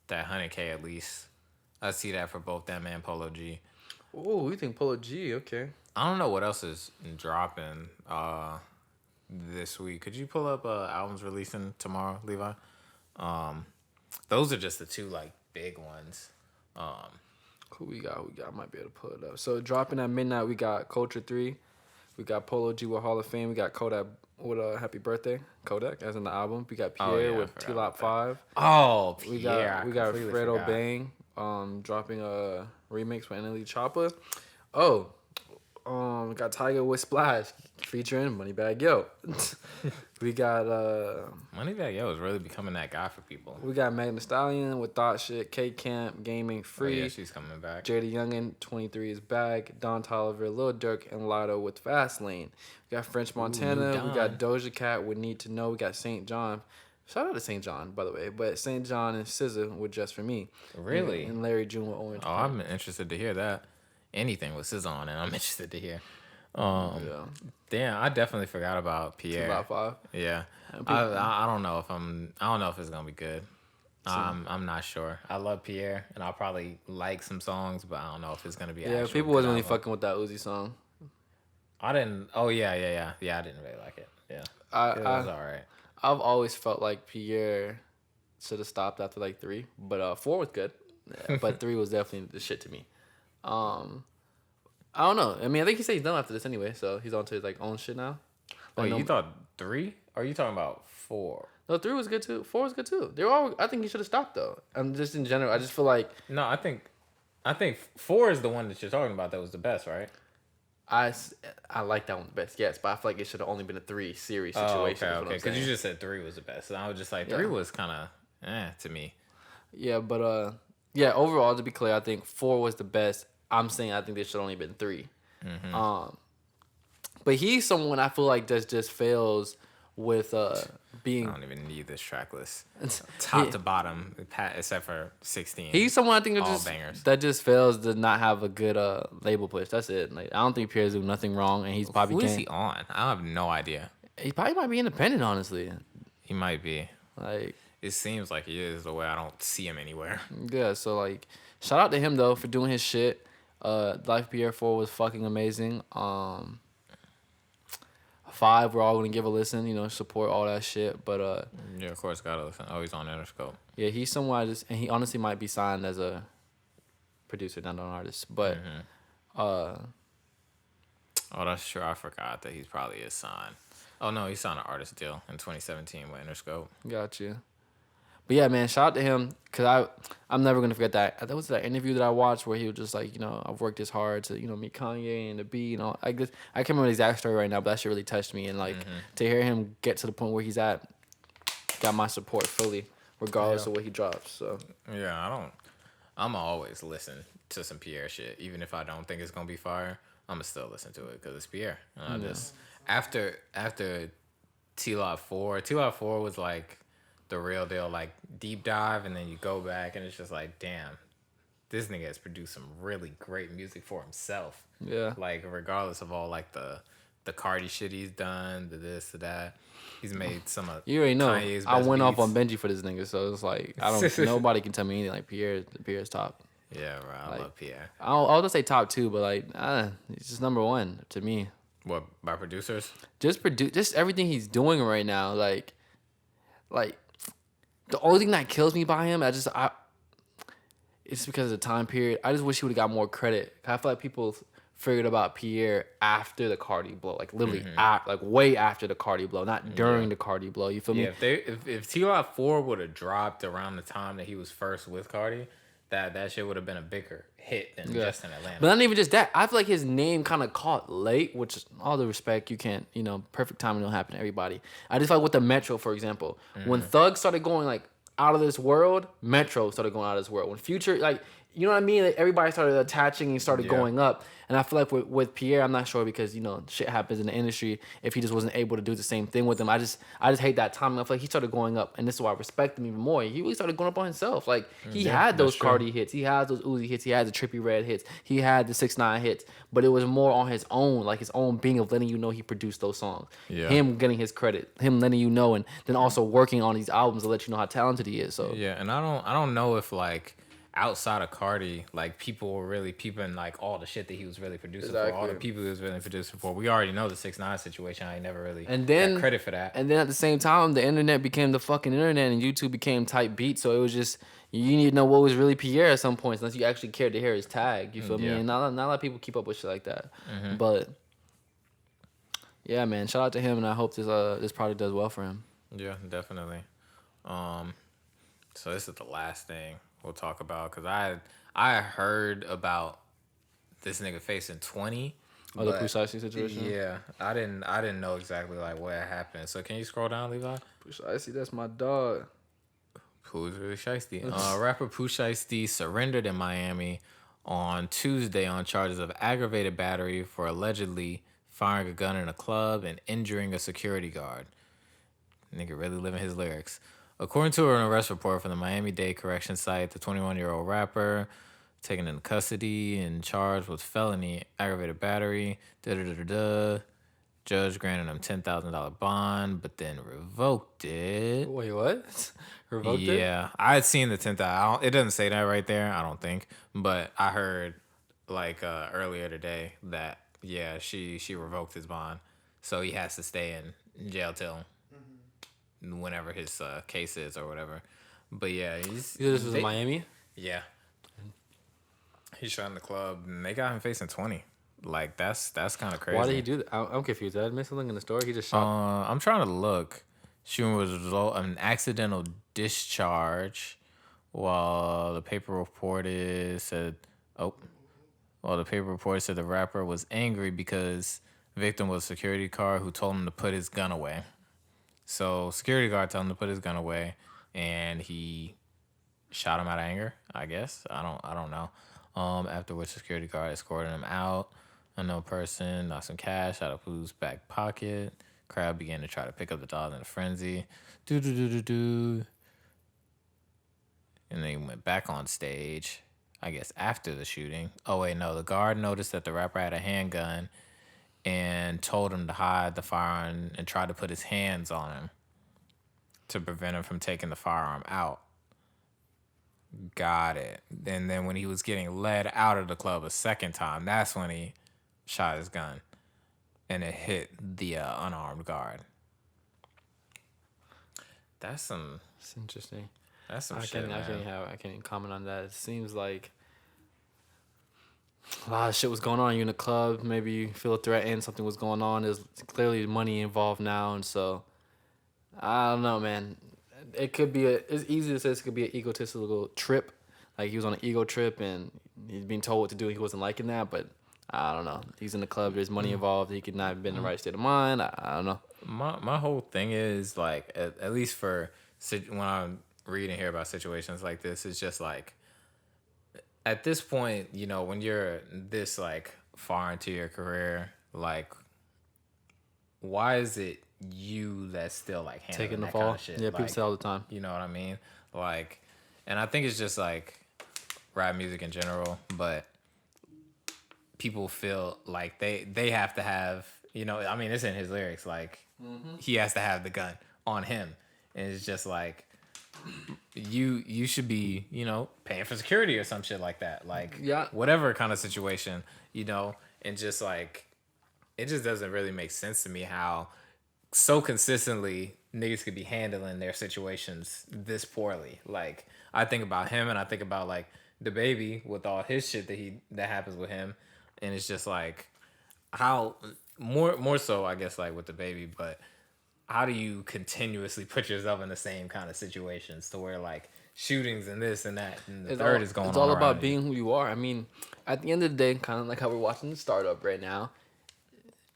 100K at least. I see that for both them and Polo G. oh, you think Polo G? Okay. I don't know what else is dropping this week. Could you pull up albums releasing tomorrow, Levi? Those are just the two like big ones. Who we got? I might be able to pull it up. So dropping at midnight, we got Culture 3. We got Polo G with Hall of Fame. We got Kodak with Happy Birthday. Kodak, as in the album. We got Pierre with T Lot 5. Oh, We Pierre. got Fredo Bang dropping a remix with NLE Choppa. Oh, we got Tiger with Splash featuring Moneybagg Yo. We got Moneybagg Yo is really becoming that guy for people. we got Megan Thee Stallion with Thought Shit, K Camp, Gaming Free. Oh, yeah, she's coming back. Jada Youngin, 23 is back. Don Toliver, Lil Durk, and Lotto with Fast Lane. We got French Montana. We got Doja Cat with Need to Know. We got St. John. Shout out to St. John, by the way. But St. John and SZA with Just For Me. Really? And Larry June with Orange. Oh, I'm interested to hear that. Anything with SZA on it, I'm interested to hear. Yeah. Damn, I definitely forgot about Pierre. About 5. Yeah, I don't know if I don't know if it's gonna be good. I'm not sure. I love Pierre, and I'll probably like some songs, but I don't know if it's gonna be. Yeah, actual people good wasn't really album. fucking with that Uzi song. I didn't. Oh yeah. I didn't really like it. Yeah, it was all right. I've always felt like Pierre should have stopped after like 3, but 4 was good. Yeah, but 3 was definitely the shit to me. I don't know. I mean, I think he said he's done after this anyway, so he's on to his like own shit now. Oh, Like, no, you thought 3? Or are you talking about 4? no, 3 was good too. 4 was good too. They were all. I think he should have stopped though. And just in general, I just feel like No, I think 4 is the one that you're talking about that was the best, right? I like that one the best. Yes, but I feel like it should have only been a 3 series situation. Oh, okay. Because you just said 3 was the best. And I was just like, 3 was kind of to me. Yeah, but yeah. Overall, to be clear, I think 4 was the best. I'm saying I think there should only been 3. But he's someone I feel like that just fails with being. I don't even need this track list. Top to bottom, except for 16. He's someone I think all bangers. that just fails to not have a good label push. That's it. Like I don't think Pierre's doing nothing wrong, and he's probably Who is he on? I have no idea. He probably might be independent, honestly. He might be. Like It seems like he is the way I don't see him anywhere. yeah, so like shout out to him though for doing his shit. Life Pierre 4 was fucking amazing. 5, we're all gonna give a listen, you know, support all that shit. But Yeah, of course, gotta listen. Oh, he's on Interscope. yeah, he's someone and he honestly might be signed as a producer, not an artist. But Oh, that's true. I forgot that he's probably is signed. Oh no, he signed an artist deal in 2017 with Interscope. got you. But yeah, man, shout out to him because I'm never gonna forget that. That was that interview that I watched where he was just like, you know, I've worked this hard to, you know, meet Kanye and to be, you know, I can't remember the exact story right now, but that shit really touched me. And like to hear him get to the point where he's at, got my support fully, regardless of what he drops. So Yeah, I'm always listen to some Pierre shit, even if I don't think it's gonna be fire. I'ma still listen to it because it's Pierre. And I just after T-Lot 4 was like the real deal, like deep dive, and then you go back and it's just like, damn, this nigga has produced some really great music for himself. yeah, Like regardless of all like the Cardi shit he's done, the this, the that, he's made some of you already know. Kanye's I best went off beats. on Benji for this nigga, so it's like I don't. Nobody can tell me anything. Like Pierre's top. Yeah, bro, I love Pierre. I'll just say top 2, but like it's just number 1 to me. What, by producers? Just everything he's doing right now, like the only thing that kills me by him, it's because of the time period. I just wish he would have got more credit. I feel like people figured about Pierre after the Cardi blow, like literally like way after the Cardi blow, not during the Cardi blow. You feel me? Yeah, if T-Lot 4 would have dropped around the time that he was first with Cardi, that shit would have been a bigger hit than just in Atlanta. But not even just that. I feel like his name kind of caught late, which is all the respect you can't, you know, perfect timing don't happen to everybody. I just feel like with the Metro, for example, when Thug started going like out of this world, Metro started going out of this world. When Future, like, you know what I mean? Like, everybody started attaching and started going up. And I feel like with Pierre, I'm not sure because, you know, shit happens in the industry. If he just wasn't able to do the same thing with him, I just hate that timing. I feel like he started going up, and this is why I respect him even more. He really started going up on himself. Like, he had those Cardi hits. He had those Uzi hits. He had the Trippie Redd hits. He had the 6ix9ine hits. But it was more on his own, like his own being of letting you know he produced those songs. Yeah. Him getting his credit. Him letting you know, and then also working on these albums to let you know how talented he is. So Yeah, and I don't know if like outside of Cardi, like people were really peeping like all the shit that he was really producing for, all the people he was really producing for. We already know the 6ix9ine situation. I ain't never really got credit for that. And then at the same time, the internet became the fucking internet, and YouTube became type beat. So it was just you need to know what was really Pierre at some points, unless you actually cared to hear his tag. You feel me? And not a lot of people keep up with shit like that. But yeah, man, shout out to him, and I hope this project does well for him. Yeah, definitely. So this is the last thing we'll talk about because I heard about this nigga facing 20. Oh, the Precisely situation. Yeah, I didn't know exactly like what happened. So can you scroll down, Levi? Precisely, that's my dog. Who's really shiesty? Rapper Pooh Shiesty surrendered in Miami on Tuesday on charges of aggravated battery for allegedly firing a gun in a club and injuring a security guard. Nigga really living his lyrics. According to an arrest report from the Miami-Dade correction site, the 21-year-old rapper taken into custody and charged with felony aggravated battery. Judge granted him $10,000 bond, but then revoked it. Wait, what? Revoked it? Yeah, I had seen the 10,000. It doesn't say that right there, I don't think. But I heard like earlier today that she revoked his bond, so he has to stay in jail till whenever his case is or whatever. But yeah, This was in Miami. Yeah, He shot in the club, and they got him facing 20. Like that's kind of crazy. Why did he do that? I'm confused. Did I miss something in the story? He just shot. I'm trying to look. Shooting was a result of an accidental discharge, while the paper reported said, the rapper was angry because the victim was a security guard who told him to put his gun away. So security guard told him to put his gun away, and he shot him out of anger, I guess. I don't know. After which the security guard escorted him out. Unknown person knocked some cash out of whose back pocket. Crowd began to try to pick up the dollar in a frenzy. And then he went back on stage, I guess, after the shooting. Oh, wait, no. The guard noticed that the rapper had a handgun and told him to hide the firearm and tried to put his hands on him to prevent him from taking the firearm out. Got it. And then when he was getting led out of the club a second time, that's when he shot his gun. And it hit the unarmed guard. That's some... It's interesting. That's some shit, man. I can't even comment on that. It seems like a lot of shit was going on. You're in a club. Maybe you feel threatened. Something was going on. There's clearly money involved now. And so, I don't know, man. It could be it's easy to say it could be an egotistical trip. Like he was on an ego trip and he's being told what to do. He wasn't liking that, but I don't know. He's in the club. There's money involved. He could not have been in the right state of mind. I don't know. My whole thing is like, at least for when I'm reading here about situations like this, it's just like, at this point, you know, when you're this like far into your career, like, why is it you that's still like handling Taking the that fall? kind of shit? Yeah, like, people say all the time. You know what I mean? Like, and I think it's just like rap music in general, but people feel like they have to have, you know, I mean, it's in his lyrics, like he has to have the gun on him, and it's just like you should be, you know, paying for security or some shit like that, like whatever kind of situation, you know, and just like it just doesn't really make sense to me how so consistently niggas could be handling their situations this poorly. Like I think about him and I think about like the baby with all his shit that happens with him, and it's just like how more so I guess like with the baby, but how do you continuously put yourself in the same kind of situations to where like shootings and this and that and the third is going on? It's all about being who you are. I mean, at the end of the day, kind of like how we're watching the startup right now.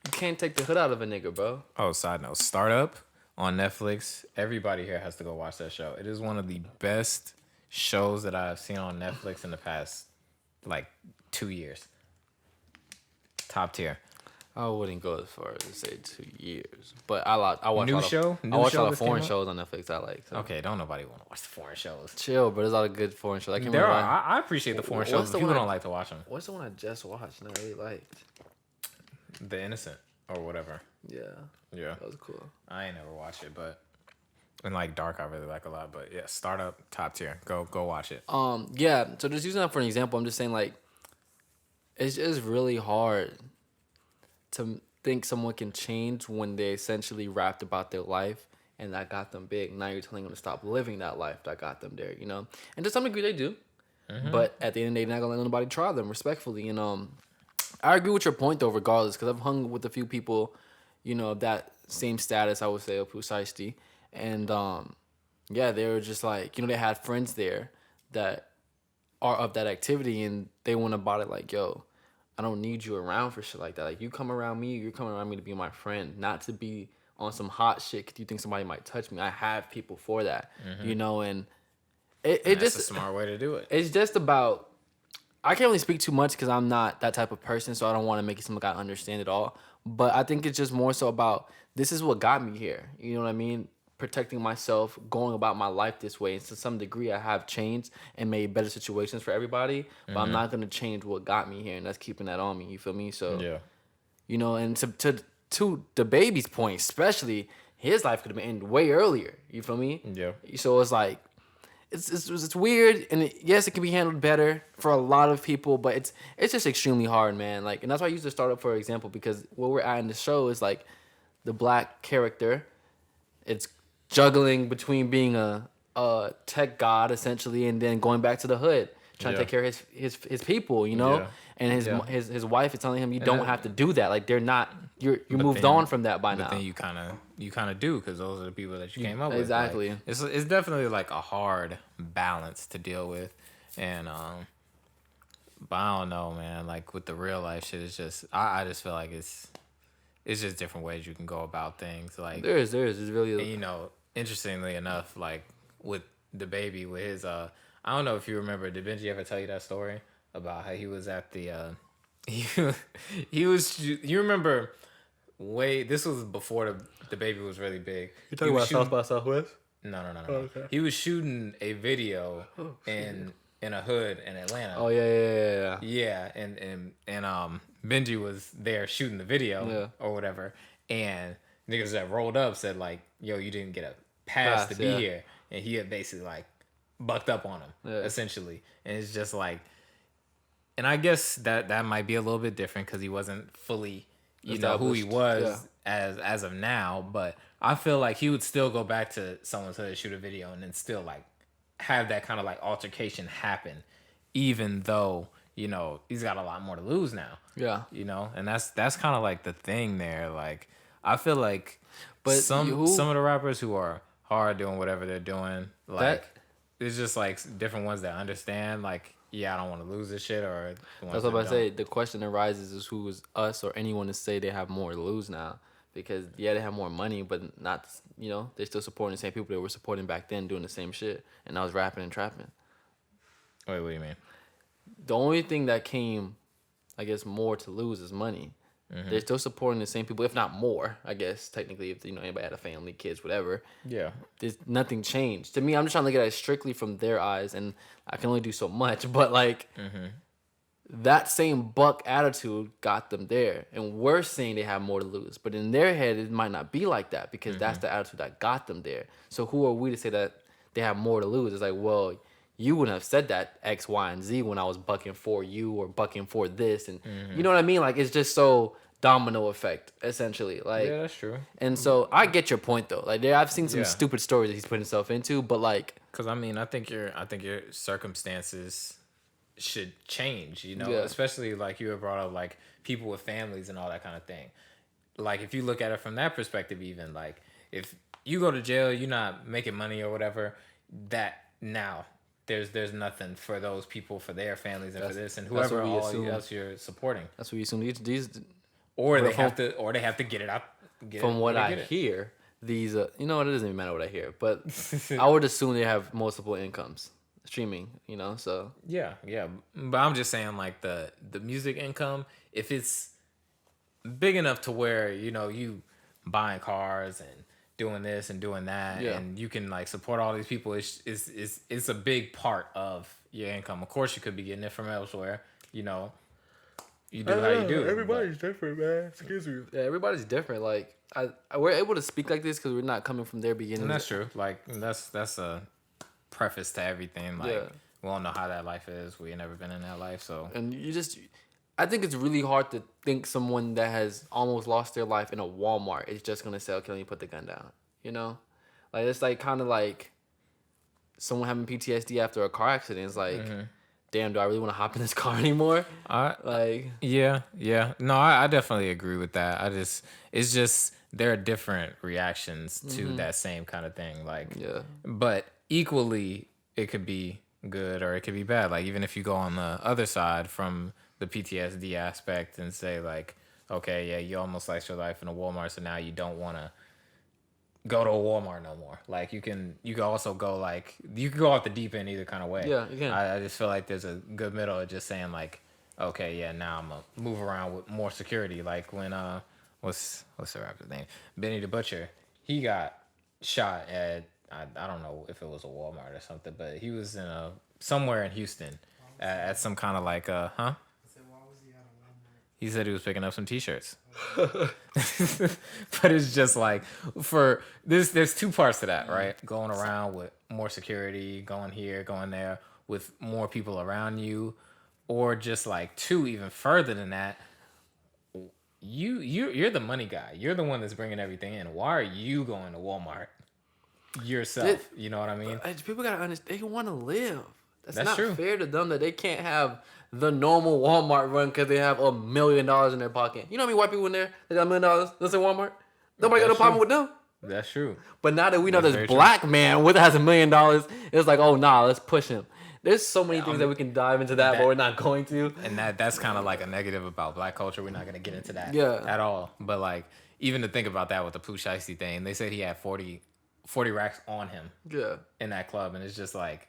You can't take the hood out of a nigga, bro. Oh, side note, Startup on Netflix. Everybody here has to go watch that show. It is one of the best shows that I've seen on Netflix in the past like 2 years. Top tier. I wouldn't go as far as to say 2 years, but I watch New a lot show? I watch a lot of that foreign came out? shows on Netflix. I like. So. Okay, don't nobody want to watch the foreign shows. Chill, but there's a lot of good foreign shows. I can't There remember. are. I appreciate the foreign What's shows, the but people one don't like to watch them. What's the one I just watched and I really liked? The Innocent or whatever. Yeah, Yeah. that was cool. I ain't never watched it, but and like Dark, I really like a lot. But yeah, Startup, top tier. Go watch it. Yeah. So just using that for an example, I'm just saying like, it's just really hard to think someone can change when they essentially rapped about their life and that got them big. Now you're telling them to stop living that life that got them there, you know? And to some degree they do. But at the end of the day, they're not gonna let nobody try them respectfully. And I agree with your point though, regardless, because I've hung with a few people, you know, of that same status, I would say, of precisely. And yeah, they were just like, you know, they had friends there that are of that activity and they went about it like, yo, I don't need you around for shit like that. Like, you come around me, you're coming around me to be my friend, not to be on some hot shit because you think somebody might touch me. I have people for that, you know, and it That's just a smart way to do it. It's just about, I can't really speak too much because I'm not that type of person, so I don't want to make it seem like I understand it all. But I think it's just more so about, this is what got me here. You know what I mean? Protecting myself, going about my life this way. And to some degree, I have changed and made better situations for everybody. But I'm not going to change what got me here. And that's keeping that on me. You feel me? So, Yeah. you know, and to the baby's point, especially, his life could have been ended way earlier. You feel me? Yeah. So it's like, it's weird, and yes, it can be handled better for a lot of people, but it's just extremely hard, man. Like, and that's why I use the startup for example, because where we're at in the show is like the black character. It's juggling between being a tech god essentially, and then going back to the hood, trying to take care of his people, you know. Yeah. And his wife is telling him you don't have to do that. Like they're not. You moved then- on from that by But now. then you kind of do because those are the people that you came up with. Exactly. Like, it's definitely like a hard balance to deal with, and but I don't know, man. Like with the real life shit, it's just I just feel like it's just different ways you can go about things. Like There is. It's really. and, you know, interestingly enough, like with the baby with his I don't know if you remember. Did Benji ever tell you that story about how he was at the he was you remember? This was before the baby was really big. You talking about South by Southwest? No. Oh, okay. He was shooting a video in a hood in Atlanta. Oh yeah. Yeah, and Benji was there shooting the video or whatever, and niggas that rolled up said like, "Yo, you didn't get a pass to be here," and he had basically like bucked up on him essentially, and it's just like, and I guess that might be a little bit different because he wasn't fully, you know, who he was as of now, but I feel like he would still go back to someone's hood, shoot a video, and then still like have that kind of like altercation happen, even though, you know, he's got a lot more to lose now. Yeah. You know, and that's kind of like the thing there. Like, I feel like some of the rappers who are hard doing whatever they're doing, like, it's just like different ones that understand, like, yeah, I don't want to lose this shit, or that's what I say. The question arises is who is us or anyone to say they have more to lose now. Because, they have more money, but not, you know, they're still supporting the same people they were supporting back then doing the same shit. And I was rapping and trapping. Wait, what do you mean? The only thing that came, I guess, more to lose is money. Mm-hmm. They're still supporting the same people, if not more, I guess, technically, if, you know, anybody had a family, kids, whatever. Yeah. There's nothing changed. To me, I'm just trying to look at it strictly from their eyes, and I can only do so much. But, like... Mm-hmm. That same buck attitude got them there. And we're saying they have more to lose. But in their head, it might not be like that because that's the attitude that got them there. So who are we to say that they have more to lose? It's like, well, you wouldn't have said that X, Y, and Z when I was bucking for you or bucking for this. And you know what I mean? Like, it's just so domino effect, essentially. Like, yeah, that's true. And so I get your point, though. Like, I've seen some stupid stories that he's put himself into, but like... Because, I mean, I think your circumstances... should change, you know, especially like you had brought up, like people with families and all that kind of thing. Like if you look at it from that perspective, even like if you go to jail, you're not making money or whatever, that now there's nothing for those people, for their families and for this and whoever else you're supporting. That's what you assume. These or they have to get it out. From what I hear, these you know what, it doesn't even matter what I hear, but I would assume they have multiple incomes. Streaming, you know, so yeah, but I'm just saying, like the music income, if it's big enough to where, you know, you buying cars and doing this and doing that, and you can like support all these people, it's a big part of your income. Of course, you could be getting it from elsewhere, you know. You do how you do. Everybody's different, man. Excuse me. Yeah, everybody's different. Like we're able to speak like this because we're not coming from their beginning. And that's true. Like that's a preface to everything. Like we don't know how that life is. We ain't never been in that life, so. And I think it's really hard to think someone that has almost lost their life in a Walmart is just gonna say, "Okay, let me put the gun down." You know, like it's like kind of like someone having PTSD after a car accident. It's like, damn, do I really want to hop in this car anymore? Yeah. No, I definitely agree with that. It's just there are different reactions to that same kind of thing. Like, but equally, it could be good or it could be bad. Like, even if you go on the other side from the PTSD aspect and say, like, okay, yeah, you almost lost your life in a Walmart, so now you don't want to go to a Walmart no more. Like, you can also go, like, you can go off the deep end either kind of way. Yeah, you can. I just feel like there's a good middle of just saying, like, okay, yeah, now I'm going to move around with more security. Like, when, what's the rapper's name? Benny the Butcher. He got shot at, I don't know if it was a Walmart or something, but he was in somewhere in Houston at some kind of like I said, why was he at a Walmart? He said he was picking up some T-shirts. But it's just like there's two parts to that, right? Going around with more security, going here, going there, with more people around you, or just like two even further than that. You're the money guy. You're the one that's bringing everything in. Why are you going to Walmart yourself? You know what I mean? People gotta understand. They want to live. That's That's not true. fair to them that they can't have the normal Walmart run because they have $1 million in their pocket. You know how many white people in there? They got $1 million. Let's say Walmart. Nobody got no That's problem true. with them. That's true. But now that we know That's this very true. black man with has $1 million, it's like, oh nah, let's push him. There's so many things that we can dive into that, but we're not going to. And that's kind of like a negative about black culture. We're not going to get into that Yeah. at all. But like, even to think about that with the Pooh Shiesty thing, they said he had 40 racks on him Yeah. in that club. And it's just like,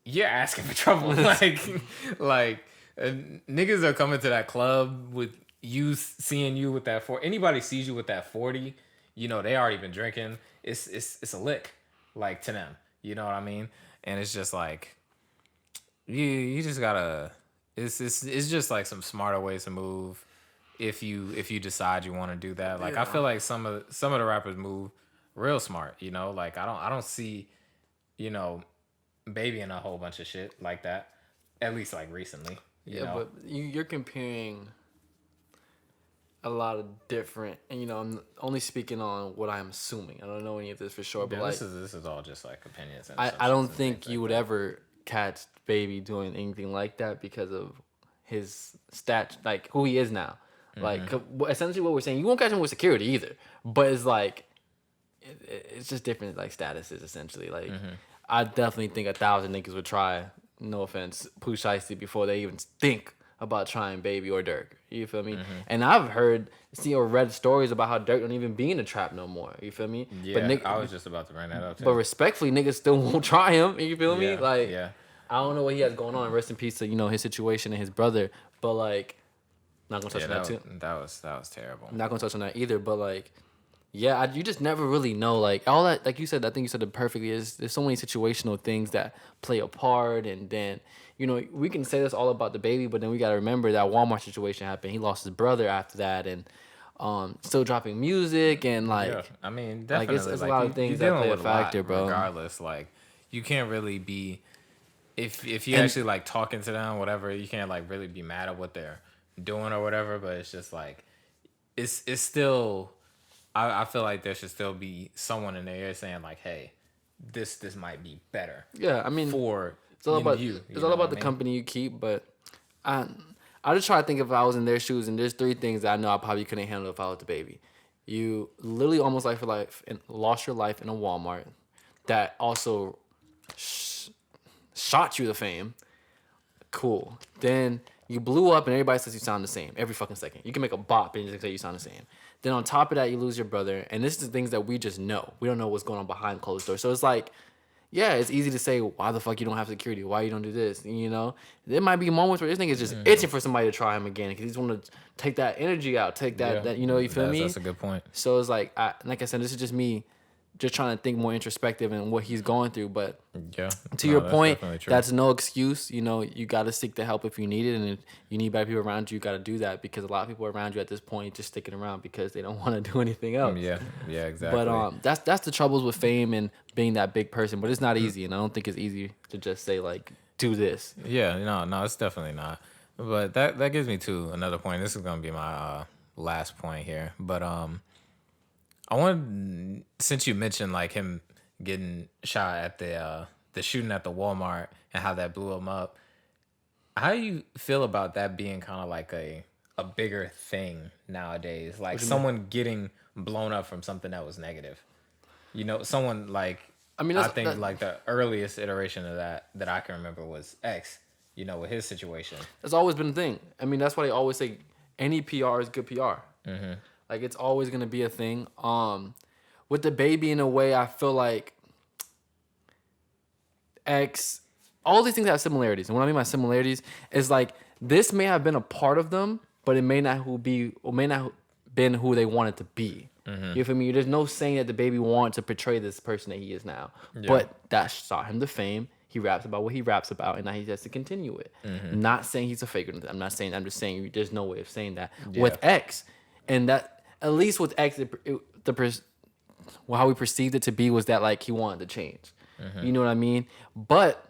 you're asking for trouble. like niggas are coming to that club with you seeing you with that 40. Anybody sees you with that 40, you know, they already been drinking. It's a lick, like, to them. You know what I mean? And it's just like, you just gotta. It's just like some smarter ways to move, if you decide you want to do that. Like, I feel like some of the rappers move real smart. You know, like I don't see, you know, Baby in a whole bunch of shit like that. At least like recently. You know? But you're comparing a lot of different, and you know, I'm only speaking on what I'm assuming. I don't know any of this for sure, but Yeah, like, this is all just like opinions. And I don't think you would ever catch Baby doing anything like that because of his stat, like who he is now. Like, essentially what we're saying, you won't catch him with security either, but it's like, it's just different like statuses essentially. Like, I definitely think 1,000 niggas would try, no offense, Pooh Shiesty before they even think about trying Baby or Dirk. You feel me? And I've seen or read stories about how Dirk don't even be in the trap no more. You feel me? Yeah, I was just about to bring that up too. But respectfully, niggas still won't try him. You feel me? Yeah, Like, yeah. I don't know what he has going on. Rest in peace to, you know, his situation and his brother. But like, not gonna touch on that too. That was terrible. I'm not gonna touch on that either. But like, yeah, you just never really know. Like, all that, like you said, I think you said it perfectly. There's so many situational things that play a part, and then, you know, we can say this all about the Baby, but then we gotta remember that Walmart situation happened. He lost his brother after that, and still dropping music, and like, Yeah, I mean, like definitely. it's a lot of things that dealing play a with factor, lot, bro. Regardless, like, you can't really be, if you actually like talking to them, whatever, you can't like really be mad at what they're doing or whatever. But it's just like, it's still, I feel like there should still be someone in their ear saying like, hey, this might be better. Yeah, I mean, for it's all about you. It's all about the company you keep. But I just try to think if I was in their shoes, and there's 3 things that I know I probably couldn't handle if I was the Baby. You literally almost life for life and lost your life in a Walmart that also shot you to fame. Cool. Then you blew up and everybody says you sound the same every fucking second. You can make a bop and just say you sound the same. Then on top of that, you lose your brother. And this is the things that we just know. We don't know what's going on behind closed doors. So it's like, yeah, it's easy to say, why the fuck you don't have security? Why you don't do this? You know? There might be moments where this nigga's just itching for somebody to try him again because he just want to take that energy out, take that you know, you feel me? That's a good point. So it's like, like I said, this is just me just trying to think more introspective in what he's going through. But Yeah. to your point, that's no excuse. You know, you got to seek the help if you need it. And if you need better people around you, you got to do that, because a lot of people around you at this point just sticking around because they don't want to do anything else. Yeah, exactly. But that's the troubles with fame and being that big person. But it's not easy. And I don't think it's easy to just say, like, do this. Yeah, no, it's definitely not. But that gives me to another point. This is gonna be my last point here. But I want, since you mentioned like him getting shot at the shooting at the Walmart and how that blew him up, how do you feel about that being kind of like a bigger thing nowadays? Like someone getting blown up from something that was negative. You know, someone like, I mean, like the earliest iteration of that I can remember was X, you know, with his situation. That's always been a thing. I mean, that's why they always say any PR is good PR. Mm-hmm. Like, it's always going to be a thing. With the Baby, in a way, I feel like X, all these things have similarities. And what I mean by similarities is, like, this may have been a part of them, but it may not been who they wanted to be. Mm-hmm. You feel me? There's no saying that the Baby wanted to portray this person that he is now. Yeah. But that saw him to fame. He raps about what he raps about, and now he has to continue it. Mm-hmm. Not saying he's a faker. I'm not saying. I'm just saying there's no way of saying that with X, and that at least with X, how we perceived it to be was that, like, he wanted to change. Mm-hmm. You know what I mean? But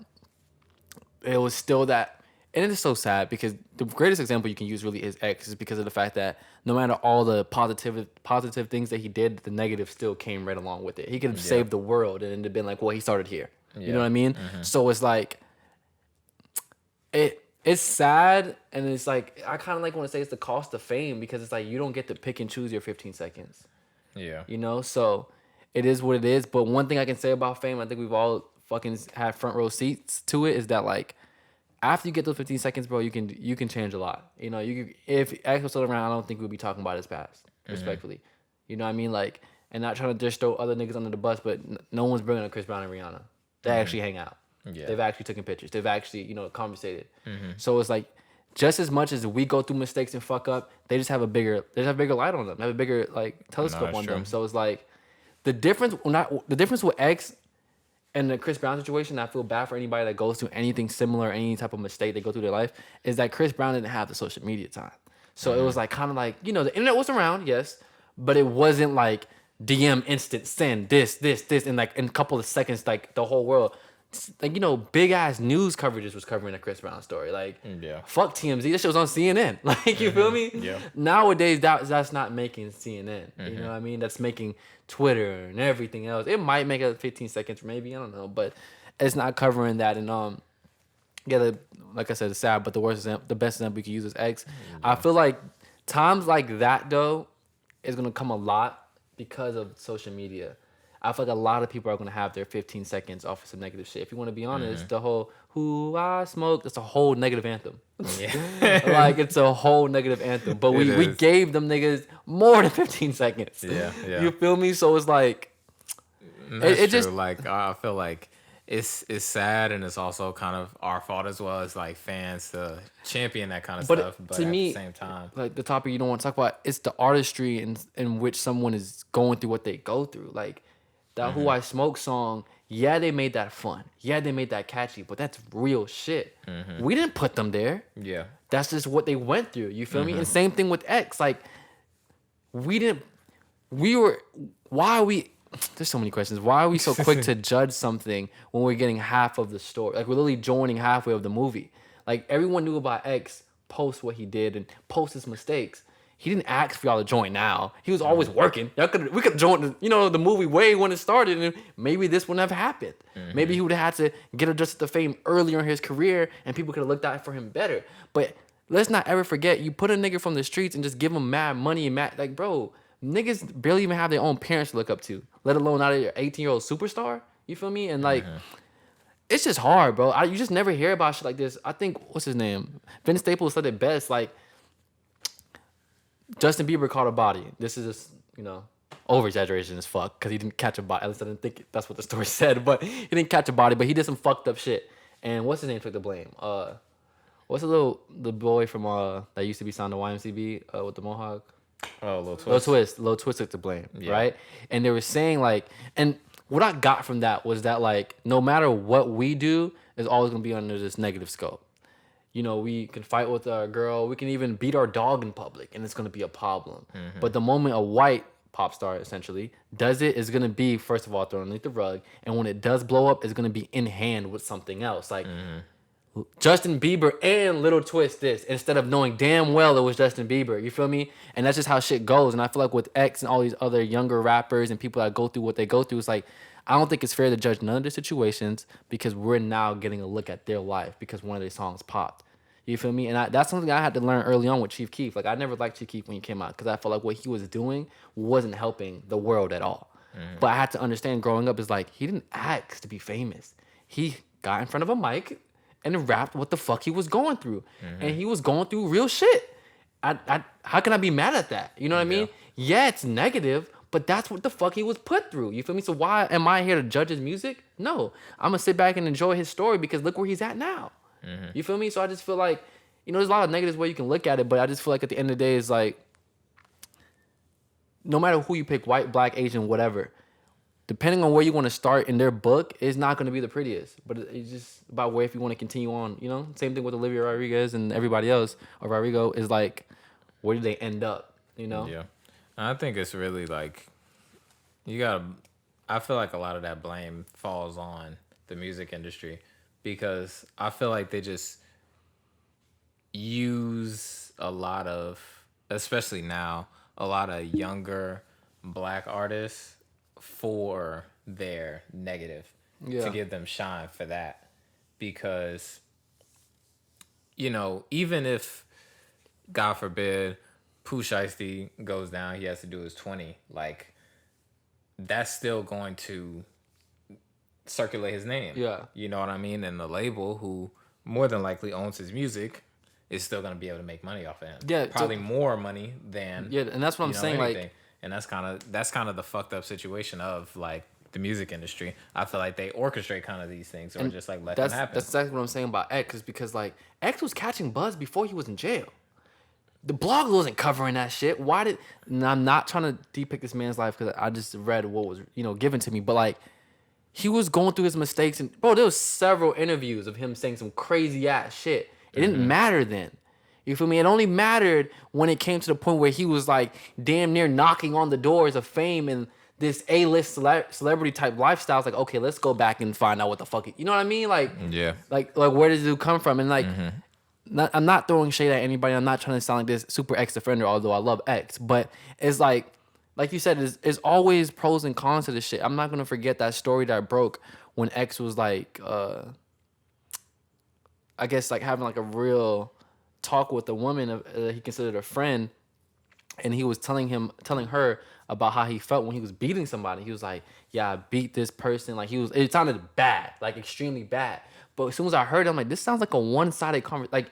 it was still that, and it is so sad because the greatest example you can use really is X, is because of the fact that no matter all the positive things that he did, the negative still came right along with it. He could have saved the world, and it'd have been like, well, he started here. You know what I mean? So it's like it's sad, and it's like I kind of like want to say it's the cost of fame, because it's like you don't get to pick and choose your 15 seconds. Yeah. You know, so it is what it is. But one thing I can say about fame, I think we've all fucking had front row seats to it, is that like after you get those 15 seconds, bro, you can change a lot. You know, if X was still around, I don't think we'd be talking about his past, respectfully. You know what I mean? Like, and not trying to just throw other niggas under the bus, but no one's bringing up Chris Brown and Rihanna. They actually hang out. Yeah. They've actually taken pictures. They've actually, conversated. So it's like, just as much as we go through mistakes and fuck up, they just have a bigger light on them. They have a bigger like telescope on them. So it's like the difference with X and the Chris Brown situation. I feel bad for anybody that goes through anything similar, any type of mistake they go through their life, is that Chris Brown didn't have the social media time. So it was like kind of like, the internet was around, yes, but it wasn't like DM instant send this, and like in a couple of seconds, like the whole world. Like, big ass news coverages was covering the Chris Brown story. Like, fuck TMZ. This shit was on CNN. Like, you feel me? Yeah. Nowadays, that's not making CNN. You know what I mean? That's making Twitter and everything else. It might make it 15 seconds, maybe, I don't know, but it's not covering that. And like I said, it's sad, but the best example we could use is X. I feel like times like that though is gonna come a lot because of social media. I feel like a lot of people are going to have their 15 seconds off of some negative shit. If you want to be honest, the whole "Who I Smoke," it's a whole negative anthem. Yeah. Like, it's a whole negative anthem. But we gave them niggas more than 15 seconds. Yeah. You feel me? So it's like... It just... Like, I feel like it's sad, and it's also kind of our fault as well as, like, fans to champion that kind of stuff. But to me, at the same time... Like, the topic you don't want to talk about, it's the artistry in which someone is going through what they go through. Like... That "Who I Smoke" song, yeah, they made that fun. Yeah, they made that catchy, but that's real shit. We didn't put them there. Yeah. That's just what they went through. You feel me? And same thing with X. Like, why are we, there's so many questions. Why are we so quick to judge something when we're getting half of the story? Like, we're literally joining halfway of the movie. Like, everyone knew about X post what he did and post his mistakes. He didn't ask for y'all to join now. He was always working. We could join the movie way when it started, and maybe this wouldn't have happened. Maybe he would have had to get adjusted to fame earlier in his career, and people could have looked out for him better. But let's not ever forget, you put a nigga from the streets and just give him mad money and mad, like, bro, niggas barely even have their own parents to look up to, let alone not a 18-year-old superstar. You feel me? And like, it's just hard, bro. You just never hear about shit like this. I think, what's his name? Vince Staples said it best, like, Justin Bieber caught a body. This is just, over exaggeration as fuck, because he didn't catch a body. At least I didn't think that's what the story said, but he didn't catch a body, but he did some fucked up shit. And what's his name took the blame? What's the boy from that used to be signed to YMCB with the mohawk? Oh, Lil Twist. Lil Twist took the blame, right? And they were saying like, and what I got from that was that like, no matter what we do, is always gonna be under this negative scope. We can fight with our girl. We can even beat our dog in public, and it's going to be a problem. But the moment a white pop star, essentially, does it, is going to be, first of all, thrown underneath the rug. And when it does blow up, it's going to be in hand with something else. Like, Justin Bieber and Little Twist this, instead of knowing damn well it was Justin Bieber. You feel me? And that's just how shit goes. And I feel like with X and all these other younger rappers and people that go through what they go through, it's like, I don't think it's fair to judge none of their situations, because we're now getting a look at their life because one of their songs popped. You feel me? And that's something I had to learn early on with Chief Keef. Like, I never liked Chief Keef when he came out, because I felt like what he was doing wasn't helping the world at all. But I had to understand growing up is like, he didn't ask to be famous. He got in front of a mic and rapped what the fuck he was going through. And he was going through real shit. How can I be mad at that? You know what I mean? Yeah, it's negative, but that's what the fuck he was put through. You feel me? So why am I here to judge his music? No. I'm going to sit back and enjoy his story, because look where he's at now. You feel me? So I just feel like, there's a lot of negatives where you can look at it, but I just feel like at the end of the day, it's like, no matter who you pick, white, black, Asian, whatever, depending on where you want to start in their book, it's not going to be the prettiest. But it's just about where if you want to continue on, Same thing with Olivia Rodriguez and everybody else, or Rodrigo, is like, where do they end up, Yeah. I think it's really like, I feel like a lot of that blame falls on the music industry, because I feel like they just use a lot of, especially now, a lot of younger black artists for their negative. to give them shine for that. Because, even if, God forbid, Pooh Shiesty goes down, he has to do his 20. Like, that's still going to circulate his name. Yeah. You know what I mean? And the label, who more than likely owns his music, is still going to be able to make money off of him. Yeah. Probably more money than... Yeah, and that's what I'm saying. anything. Like, and that's kind of the fucked up situation of, like, the music industry. I feel like they orchestrate kind of these things or just, like, let them happen. That's exactly what I'm saying about X, is because, like, X was catching buzz before he was in jail. The blog wasn't covering that shit. Why did... And I'm not trying to depict this man's life because I just read what was, given to me. But, like, he was going through his mistakes. And, bro, there was several interviews of him saying some crazy-ass shit. It didn't matter then. You feel me? It only mattered when it came to the point where he was, like, damn near knocking on the doors of fame and this A-list celebrity type lifestyle. It's like, okay, let's go back and find out what the fuck... You know what I mean? Like, yeah. Like where does it come from? And, like... I'm not throwing shade at anybody. I'm not trying to sound like this super X offender, although I love X. But it's like you said, it's always pros and cons to this shit. I'm not gonna forget that story that broke when X was like, I guess like having like a real talk with a woman he considered a friend, and he was telling her about how he felt when he was beating somebody. He was like, "Yeah, I beat this person." Like it sounded bad, like extremely bad. But as soon as I heard it, I'm like, this sounds like a one-sided conversation. Like,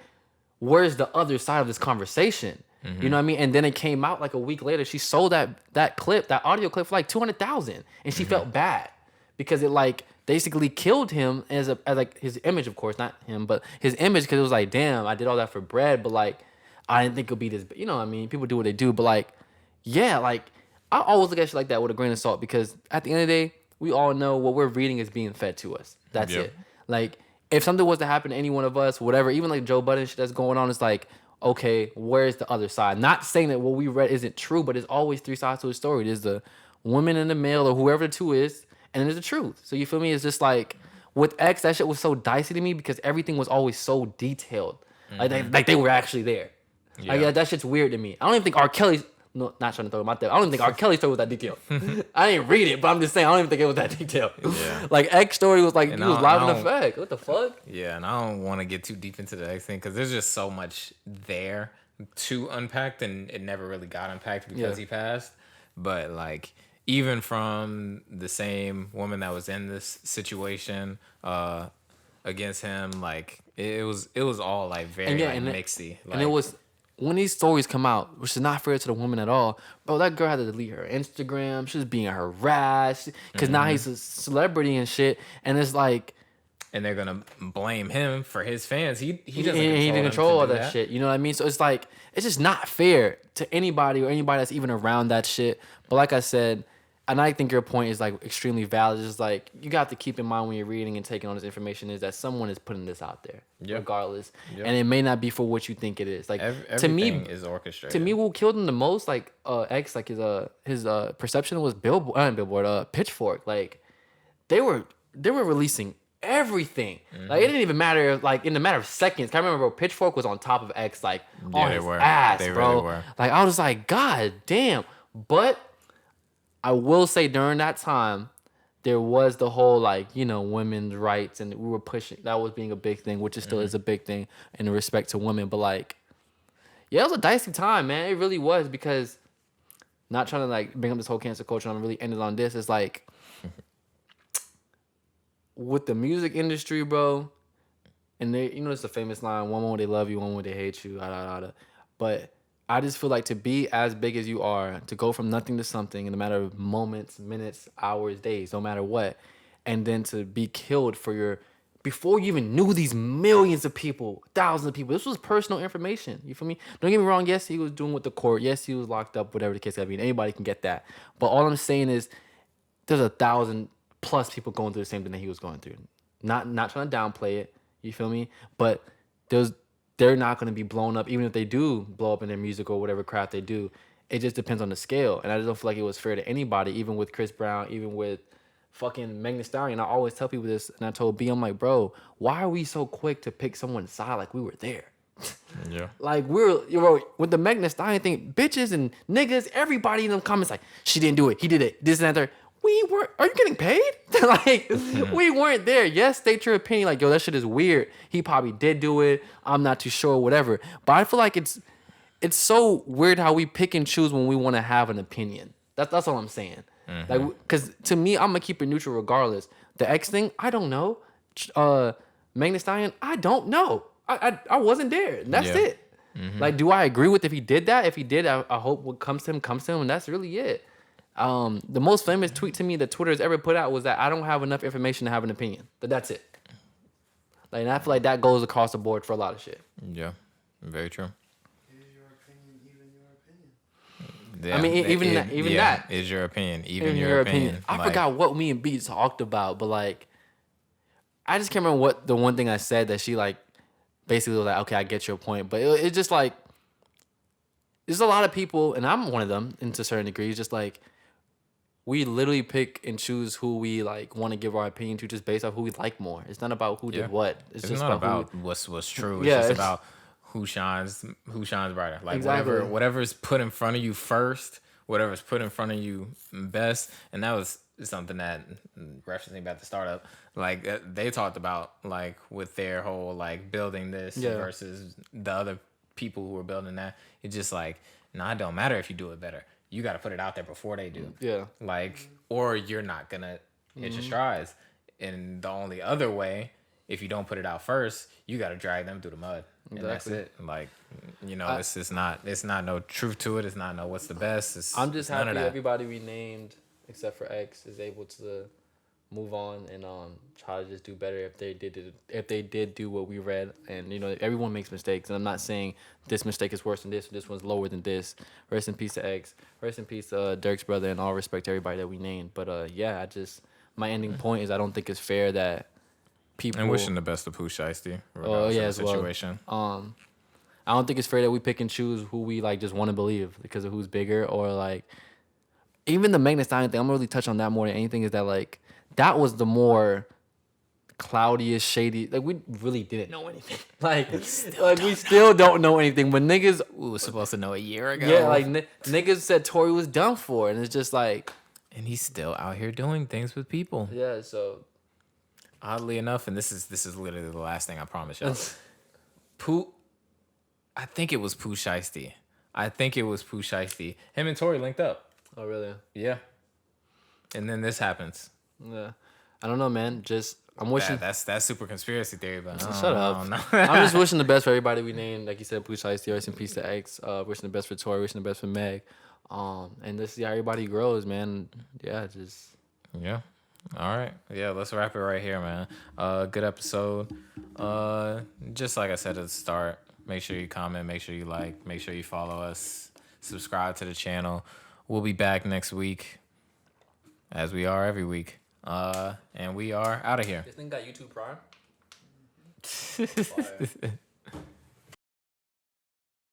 where's the other side of this conversation? You know what I mean? And then it came out like a week later. She sold that clip, that audio clip, for like $200,000, and she felt bad because it like basically killed him as like his image, of course, not him, but his image, because it was like, damn, I did all that for bread, but like I didn't think it'd be this. You know what I mean? People do what they do, but like, yeah, like I always look at shit like that with a grain of salt, because at the end of the day, we all know what we're reading is being fed to us. That's it. Like, if something was to happen to any one of us, whatever, even like Joe Budden shit that's going on, it's like, okay, where's the other side? Not saying that what we read isn't true, but there's always three sides to a story. There's the woman and the male, or whoever the two is, and then there's the truth. So you feel me? It's just like, with X, that shit was so dicey to me because everything was always so detailed. Like they were actually there. Yeah. Like, that shit's weird to me. I don't even think R. Kelly's... No, not trying to throw him out there. I don't even think R. Kelly's story was that detailed. I didn't read it, but I'm just saying I don't even think it was that detailed. Yeah. Like, X story was like, And he was live in effect. What the fuck? Yeah, and I don't want to get too deep into the X thing because there's just so much there to unpack, and it never really got unpacked because he passed. But like, even from the same woman that was in this situation against him, like it was all like very mixy. Like, and it was, when these stories come out, which is not fair to the woman at all, bro, that girl had to delete her Instagram. She was being harassed because now he's a celebrity and shit. And it's like... And they're going to blame him for his fans. He didn't control all that shit. You know what I mean? So it's like, it's just not fair to anybody or anybody that's even around that shit. But like I said, and I think your point is like extremely valid. It's just like, you got to keep in mind when you're reading and taking on this information is that someone is putting this out there, regardless. And it may not be for what you think it is. Like, to me, is orchestrated. To me, what killed him the most, like X, like his perception was Pitchfork. Like, they were releasing everything. Like, it didn't even matter if, like, in a matter of seconds. I remember, bro, Pitchfork was on top of X, like, on his ass, they bro. Really were. Like, I was like, God damn. But I will say, during that time, there was the whole, like, women's rights, and we were pushing, that was being a big thing, which is still is a big thing in respect to women. But like, yeah, it was a dicey time, man. It really was, because, not trying to like bring up this whole cancel culture, and I'm really ended on this, it's like, with the music industry, bro, and they, it's a famous line, one moment they love you, one moment they hate you, but I just feel like, to be as big as you are, to go from nothing to something in a matter of moments, minutes, hours, days, no matter what, and then to be killed before you even knew these millions of people, thousands of people. This was personal information. You feel me? Don't get me wrong. Yes, he was doing with the court. Yes, he was locked up, whatever the case may be. Anybody can get that. But all I'm saying is, there's 1,000+ people going through the same thing that he was going through. Not trying to downplay it. You feel me? But they're not going to be blown up, even if they do blow up in their music or whatever craft they do. It just depends on the scale. And I just don't feel like it was fair to anybody, even with Chris Brown, even with fucking Megan Thee Stallion. I always tell people this, and I told B, I'm like, bro, why are we so quick to pick someone's side like we were there? Yeah. Like, with the Megan Thee Stallion thing, bitches and niggas, everybody in them comments like, she didn't do it, he did it, this and that. we weren't. Are you getting paid? Like, we weren't there. Yes, state your opinion. Like, yo, that shit is weird. He probably did do it. I'm not too sure, whatever. But I feel like it's so weird how we pick and choose when we want to have an opinion. That's all I'm saying. Like, because to me, I'm gonna keep it neutral regardless. The X thing, I don't know. Megan Thee Stallion, I don't know. I wasn't there. And that's it. Like, do I agree with if he did that? If he did, I hope what comes to him, and that's really it. The most famous tweet to me that Twitter has ever put out was that I don't have enough information to have an opinion. But that's it. Like, and I feel like that goes across the board for a lot of shit. Yeah, very true. Is your opinion even your opinion? Yeah, I mean, even that is your opinion, even your opinion. I forgot what me and B talked about, but like, I just can't remember what the one thing I said that she like basically was like, okay, I get your point, but it's just like, there's a lot of people, and I'm one of them to certain degrees, just like, we literally pick and choose who we like want to give our opinion to just based off who we like more. It's not about who did what. It's just not about what's true. It's just about who shines brighter. Like, exactly. whatever's put in front of you first, whatever's put in front of you best. And that was something that, referencing about the startup, like they talked about, like with their whole like building this versus the other people who were building that. It's just like, it don't matter if you do it better. You got to put it out there before they do. Yeah. Like, or you're not going to hit your strides. And the only other way, if you don't put it out first, you got to drag them through the mud. And that's it. Like, it's not no truth to it. It's not no what's the best. I'm just happy everybody we named, except for X, is able to move on and try to just do better if they did do what we read. And everyone makes mistakes, and I'm not saying this mistake is worse than this or this one's lower than this. Rest in peace to X, rest in peace to Dirk's brother, and all respect to everybody that we named. But my ending point is I don't think it's fair that people, and wishing the best to Pooh Shiesty as situation. Well. I don't think it's fair that we pick and choose who we like just want to believe because of who's bigger, or like even the Megan Thee Stallion thing. I'm gonna really touch on that more than anything. Is that like that was the more cloudiest, shady. Like, we really didn't know anything. Like we still don't know anything. But niggas, we were supposed to know a year ago. Yeah, like niggas said Tory was done for, and it's just like, and he's still out here doing things with people. Yeah. So oddly enough, and this is literally the last thing I promise y'all. Pooh, I think it was Pooh Shiesty. Him and Tory linked up. Oh really? Yeah. And then this happens. Yeah, I don't know, man. I'm wishing that's super conspiracy theory, but shut up. I'm just wishing the best for everybody we named. Like you said, Pooh Shiesty, rest in peace to X. Wishing the best for Tory, wishing the best for Meg. And let's see how everybody grows, man. Yeah, yeah. All right. Yeah, let's wrap it right here, man. Good episode. Just like I said at the start, make sure you comment, make sure you like, make sure you follow us, subscribe to the channel. We'll be back next week, as we are every week. And we are out of here. This thing got YouTube Prime?